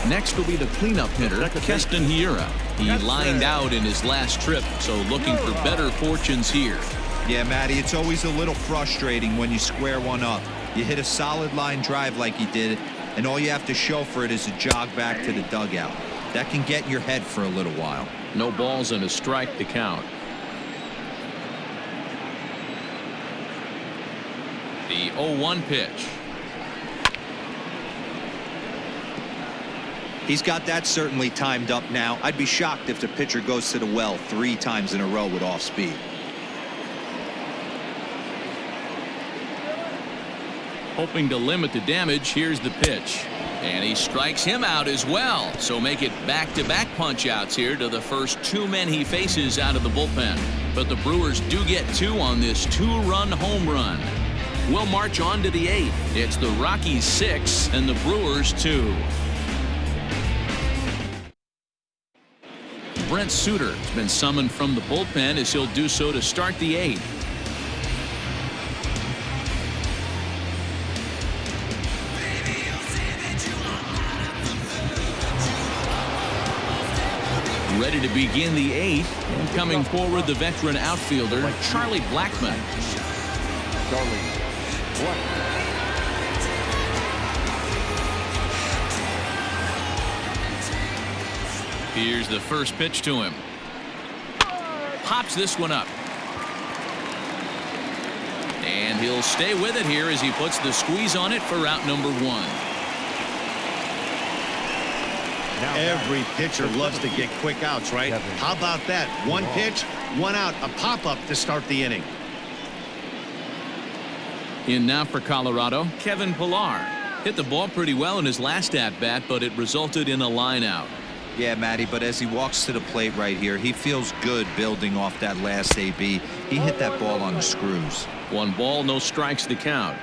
Next will be the cleanup hitter, Keston Hiura. He lined out in his last trip, so looking for better fortunes here. Yeah, Matty, it's always a little frustrating when you square one up. You hit a solid line drive like he did, and all you have to show for it is a jog back to the dugout. That can get in your head for a little while. No balls and a strike to count. The 0-1 pitch. He's got that certainly timed up now. I'd be shocked if the pitcher goes to the well 3 times in a row with off speed. Hoping to limit the damage, here's the pitch. And he strikes him out as well. So make it back-to-back punch-outs here to the first 2 men he faces out of the bullpen. But the Brewers do get 2 on this 2-run home run. We'll march on to the 8th. It's the Rockies 6 and the Brewers 2. Brent Suter has been summoned from the bullpen as he'll do so to start the 8th. Ready to begin the 8th, and coming forward the veteran outfielder Charlie Blackmon. Here's the first pitch to him. Pops this one up. And he'll stay with it here as he puts the squeeze on it for out number 1. Every pitcher loves to get quick outs, right? How about that? 1 pitch, 1 out, a pop-up to start the inning. In now for Colorado, Kevin Pillar. Hit the ball pretty well in his last at-bat, but it resulted in a line out. Yeah, Matty, but as he walks to the plate right here, he feels good building off that last AB. He hit that ball on the screws. 1 ball, no strikes to count.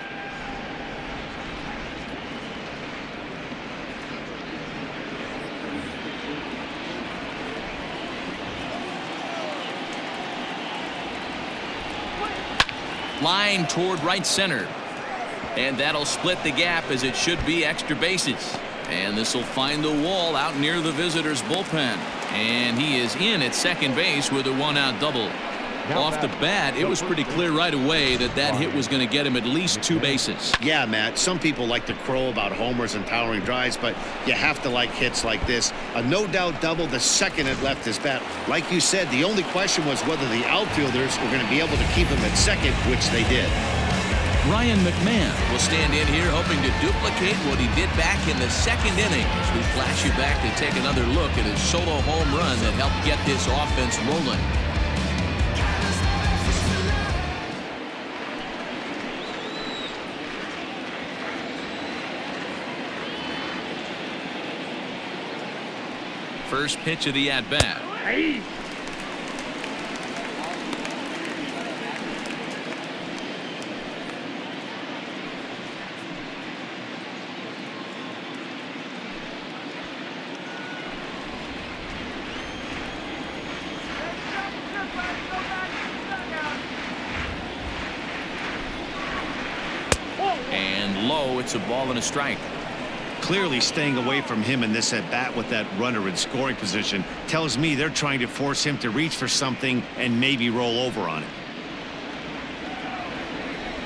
Line toward right center. And that'll split the gap as it should be extra bases. And this will find the wall out near the visitors' bullpen. And he is in at second base with a 1-out double. Off the bat, it was pretty clear right away that that hit was going to get him at least 2 bases. Yeah, Matt, some people like to crow about homers and towering drives, but you have to like hits like this. A no-doubt double the second it left his bat. Like you said, the only question was whether the outfielders were going to be able to keep him at second, which they did. Ryan McMahon will stand in here hoping to duplicate what he did back in the 2nd inning as we flash you back to take another look at his solo home run that helped get this offense rolling. First pitch of the at-bat. Hey. And low, it's a ball and a strike. Clearly staying away from him in this at-bat with that runner in scoring position tells me they're trying to force him to reach for something and maybe roll over on it.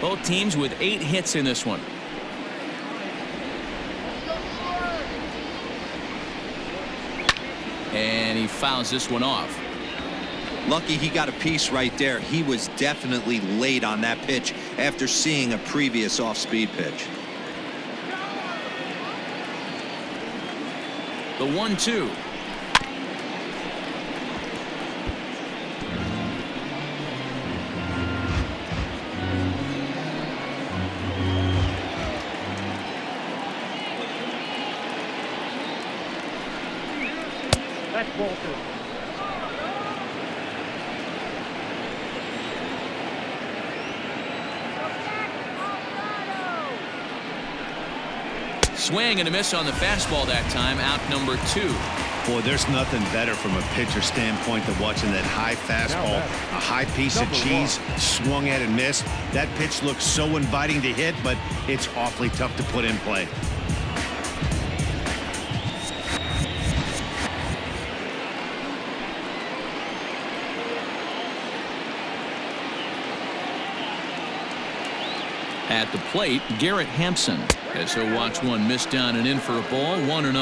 Both teams with 8 hits in this one. And he fouls this one off. Lucky he got a piece right there. He was definitely late on that pitch after seeing a previous off-speed pitch. The 1-2. That's ball 2. Swing and a miss on the fastball that time. Out number 2. Boy, there's nothing better from a pitcher standpoint than watching that high fastball, a high piece of cheese, swung at and missed. That pitch looks so inviting to hit, but it's awfully tough to put in play. At the plate, Garrett Hampson, as he'll watch one miss down and in for a ball. 1-0.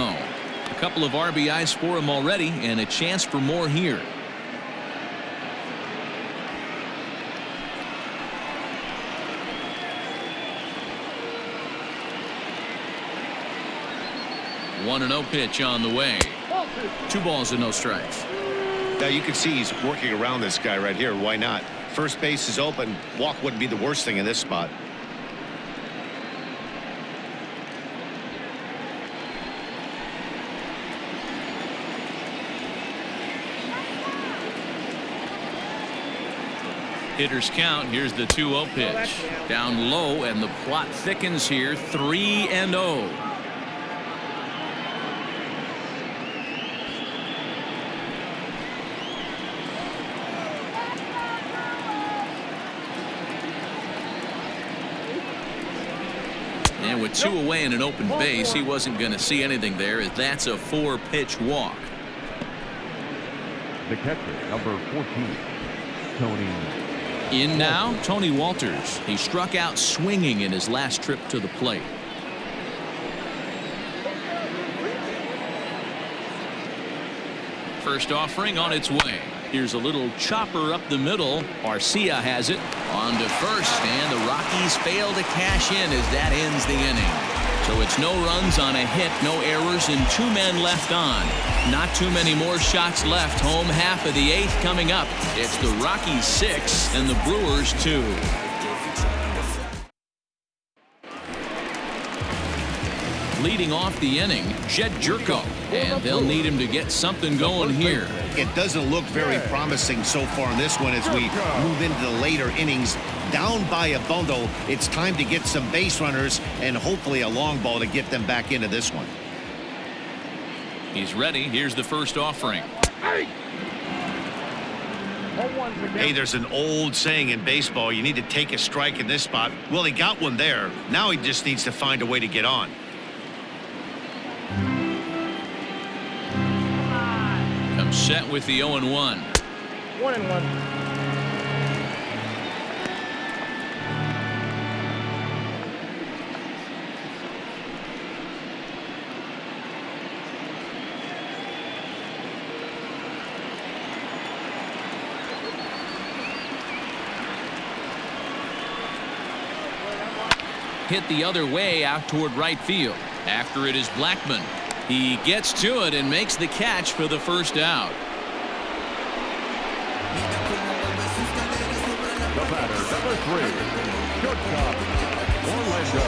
A couple of RBIs for him already, and a chance for more here. One 1-0 pitch on the way. 2 balls and no strikes. Now you can see he's working around this guy right here. Why not? First base is open. Walk wouldn't be the worst thing in this spot. Hitters count. Here's the 2-0 pitch. Down low, and the plot thickens here. 3-0. And with 2 away and an open base, he wasn't going to see anything there, as that's a 4-pitch walk. The catcher, number 14, Tony. In now, Tony Walters. He struck out swinging in his last trip to the plate. First offering on its way. Here's a little chopper up the middle. Arcia has it on to first, and the Rockies fail to cash in as that ends the inning. So it's no runs on a hit, no errors, and 2 men left on. Not too many more shots left. Home half of the 8th coming up. It's the Rockies 6 and the Brewers 2. Leading off the inning, Jed Jerko, and they'll need him to get something going here. It doesn't look very promising so far in this one as we move into the later innings. Down by a bundle, it's time to get some base runners and hopefully a long ball to get them back into this one. He's ready. Here's the first offering. Hey, there's an old saying in baseball, you need to take a strike in this spot. Well, he got one there. Now he just needs to find a way to get on. Comes set with the 0-1. 1-1. Hit the other way out toward right field. After it is Blackman. He gets to it and makes the catch for the first out. The batter, number 3, shortstop, Orlando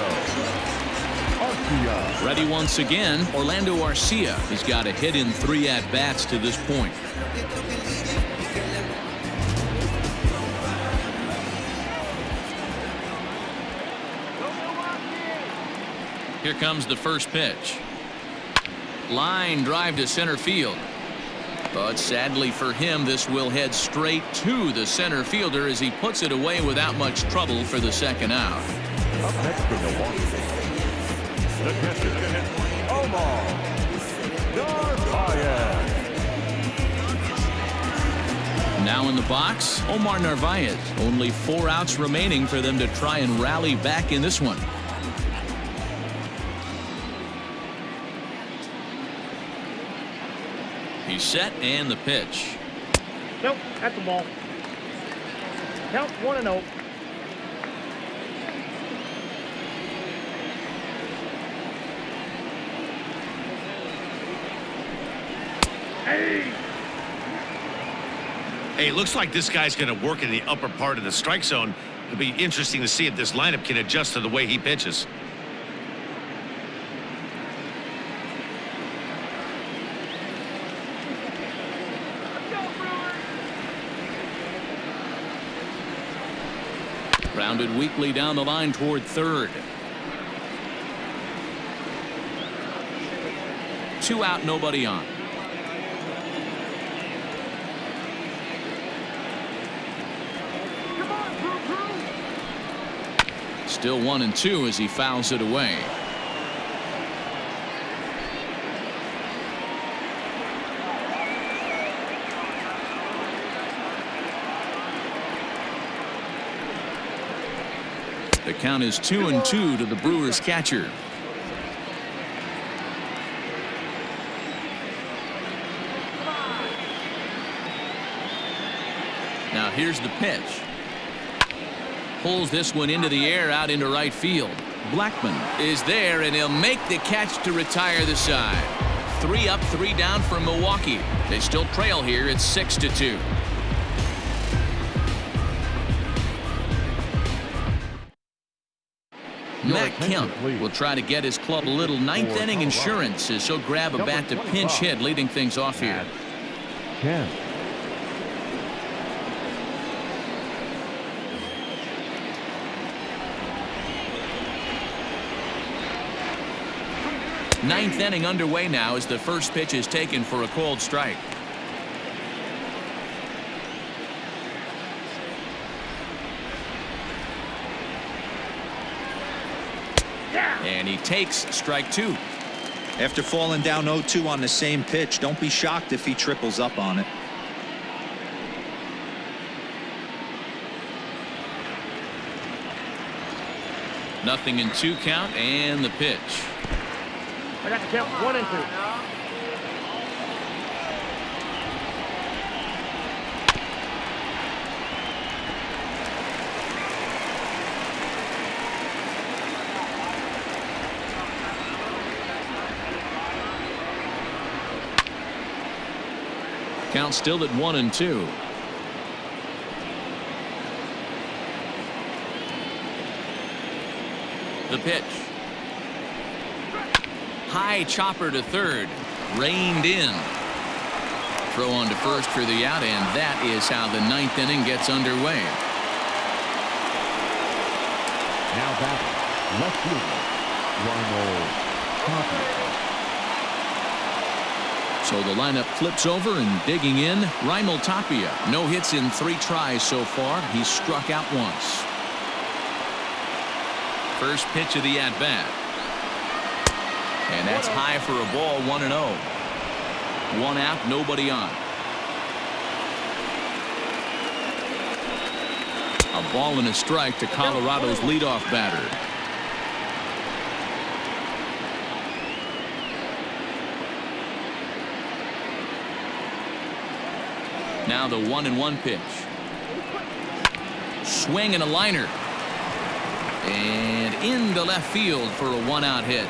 Arcia. Ready once again, Orlando Arcia has got a hit in 3 at-bats to this point. Here comes the first pitch. Line drive to center field. But sadly for him, this will head straight to the center fielder as he puts it away without much trouble for the second out. Up next for Milwaukee, the catcher, Omar Narvaez. Now in the box, Omar Narvaez. Only 4 outs remaining for them to try and rally back in this one. He's set, and the pitch. Nope, that's the ball. Count 1-0. Hey, it looks like this guy's going to work in the upper part of the strike zone. It'll be interesting to see if this lineup can adjust to the way he pitches. Grounded weakly down the line toward third. 2 out, nobody on. Still 1-2 as he fouls it away. The count is 2-2 to the Brewers catcher. Now here's the pitch. Pulls this one into the air out into right field. Blackman is there, and he'll make the catch to retire the side. 3 up, 3 down for Milwaukee. They still trail here. It's 6-2. Matt Kemp will try to get his club a little 9th inning insurance as he'll grab a bat to pinch hit, leading things off here. Ninth inning underway now as the first pitch is taken for a called strike. And he takes strike two. After falling down 0-2 on the same pitch, don't be shocked if he triples up on it. Nothing in 2 count and the pitch. I got the count 1-2. Count still at 1-2. The pitch. High chopper to third. Reined in. Throw on to first for the out, and that is how the ninth inning gets underway. Now batting, left fielder, Ronald. So the lineup flips over and digging in. Raimel Tapia. No hits in 3 tries so far. He's struck out once. First pitch of the at-bat. And that's high for a ball, 1-0. 1 out, nobody on. A ball and a strike to Colorado's leadoff batter. Now the 1-1 pitch. Swing and a liner. And into left field for a 1-out hit.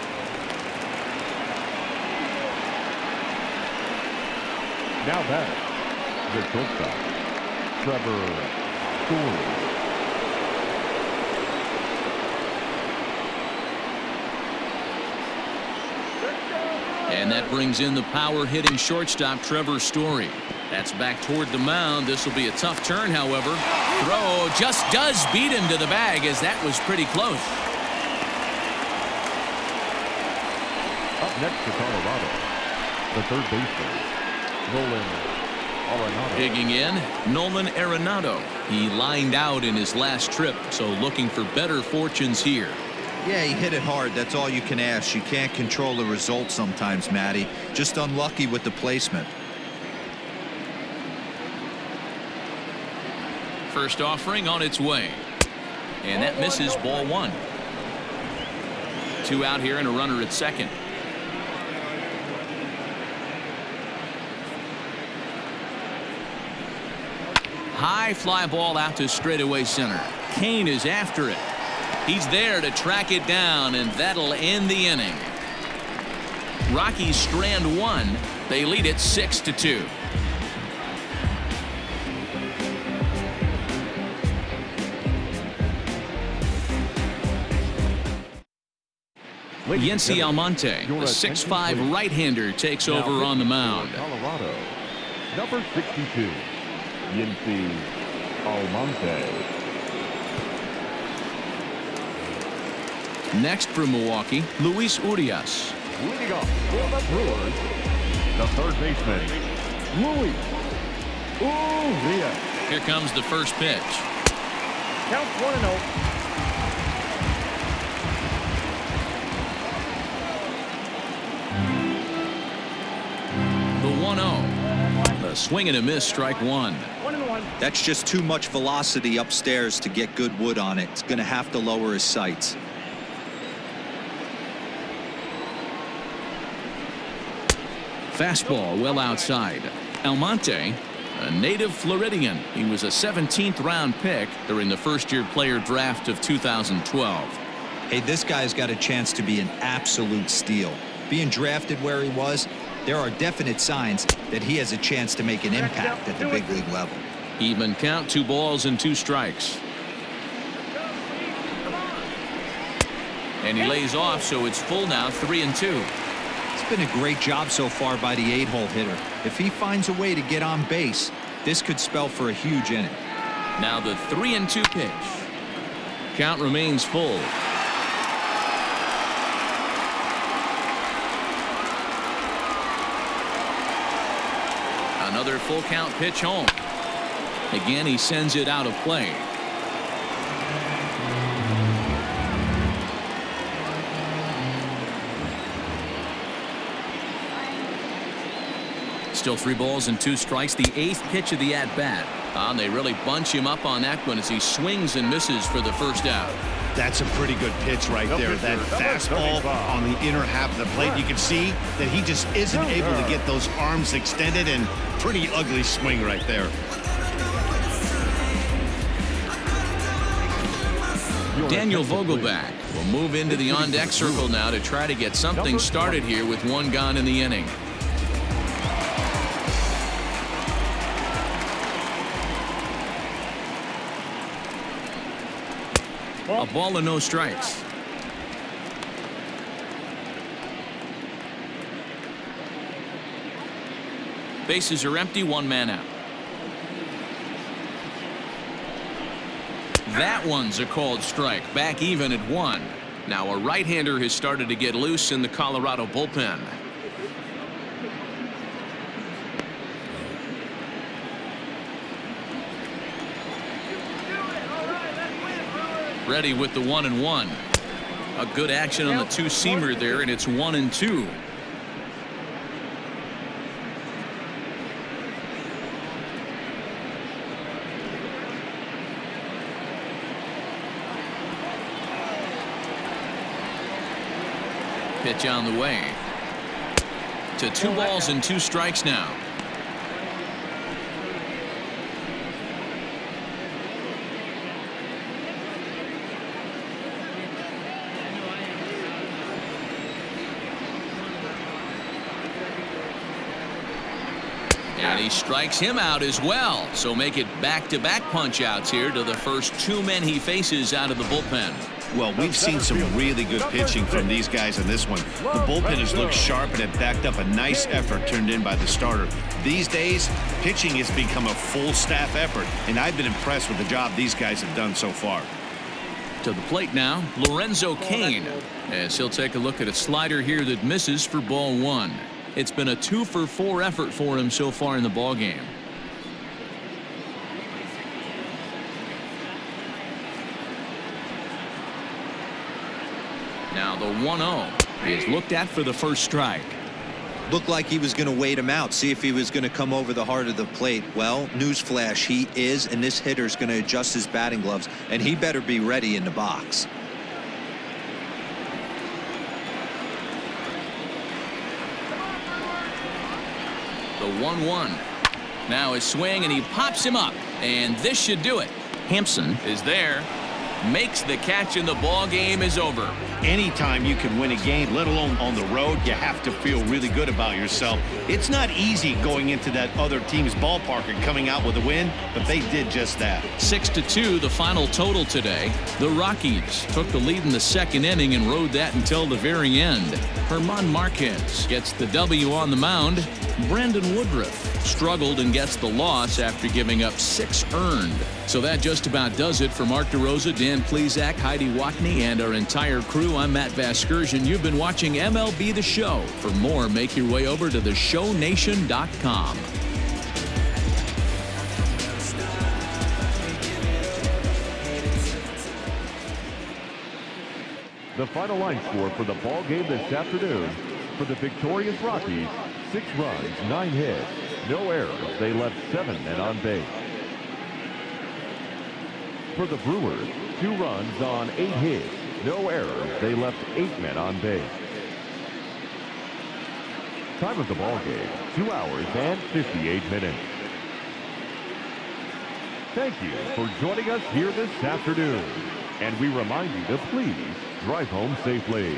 Now back, the shortstop, Trevor Story. And that brings in the power-hitting shortstop, Trevor Story. That's back toward the mound. This will be a tough turn, however. Throw just does beat him to the bag, as that was pretty close. Up next to Colorado, the third baseman, Nolan Arenado. Digging in, Nolan Arenado. He lined out in his last trip, so looking for better fortunes here. Yeah, he hit it hard. That's all you can ask. You can't control the result sometimes, Matty. Just unlucky with the placement. First offering on its way. And that misses, ball 1. 2 out here and a runner at second. High fly ball out to straightaway center. Kane is after it. He's there to track it down, and that'll end the inning. Rockies strand 1. They lead it 6-2. Yency Almonte, the 6'5" right-hander, takes over on the mound. Colorado, number 62, Yency Almonte. Next for Milwaukee, Luis Urias. Leading off for the Brewers, the third baseman, Luis Urias. Here comes the first pitch. Count 1-0. The 1-0. A swing and a miss, strike 1. 1-1. That's just too much velocity upstairs to get good wood on it. It's going to have to lower his sights. Fastball well outside. Almonte, a native Floridian. He was a 17th round pick during the first-year player draft of 2012. Hey, this guy's got a chance to be an absolute steal. Being drafted where he was, there are definite signs that he has a chance to make an impact at the big league level. Even count, 2 balls and 2 strikes. And he lays off, so it's full now, 3-2. It's been a great job so far by the 8-hole hitter. If he finds a way to get on base, this could spell for a huge inning. Now the 3-2 pitch. Count remains full. Another full count pitch home. Again, he sends it out of play. Still 3 balls and 2 strikes. The 8th pitch of the at-bat. And they really bunch him up on that one as he swings and misses for the first out. That's a pretty good pitch right there. That fastball on the inner half of the plate. You can see that he just isn't able to get those arms extended, and pretty ugly swing right there. Daniel Vogelback will move into the on-deck circle now to try to get something started here with 1 gone in the inning. A ball and no strikes. Bases are empty, 1 man out. That one's a called strike. Back even at 1. Now a right-hander has started to get loose in the Colorado bullpen. Ready with the 1-1. A good action on the 2-seamer there, and it's 1-2. Pitch on the way. To 2 balls and 2 strikes now. And he strikes him out as well. So make it back-to-back punch-outs here to the first 2 men he faces out of the bullpen. Well, we've seen some really good pitching from these guys in this one. The bullpen has looked sharp and it backed up a nice effort turned in by the starter. These days, pitching has become a full staff effort, and I've been impressed with the job these guys have done so far. To the plate now, Lorenzo Cain, as he'll take a look at a slider here that misses for ball 1. It's been a 2-for-4 effort for him so far in the ballgame. Now the 1-0 is looked at for the first strike. Looked like he was going to wait him out, see if he was going to come over the heart of the plate. Well, newsflash, he is, and this hitter's going to adjust his batting gloves, and he better be ready in the box. The 1-1. Now his swing, and he pops him up, and this should do it. Hampson is there, makes the catch, and the ball game is over. Anytime you can win a game, let alone on the road, you have to feel really good about yourself. It's not easy going into that other team's ballpark and coming out with a win, but they did just that. 6-2 the final total today. The Rockies took the lead in the 2nd inning and rode that until the very end. German Marquez gets the W on the mound. Brandon Woodruff struggled and gets the loss after giving up 6 earned. So that just about does it for Mark DeRosa, Dan Plesac, Heidi Watney, and our entire crew. I'm Matt Vasgersian. You've been watching MLB The Show. For more, make your way over to theshownation.com. The final line score for the ball game this afternoon: for the victorious Rockies, 6 runs, 9 hits, no errors. They left 7 men on base. For the Brewers, 2 runs on 8 hits, no errors. They left 8 men on base. Time of the ball game, 2 hours and 58 minutes. Thank you for joining us here this afternoon. And we remind you to please drive home safely.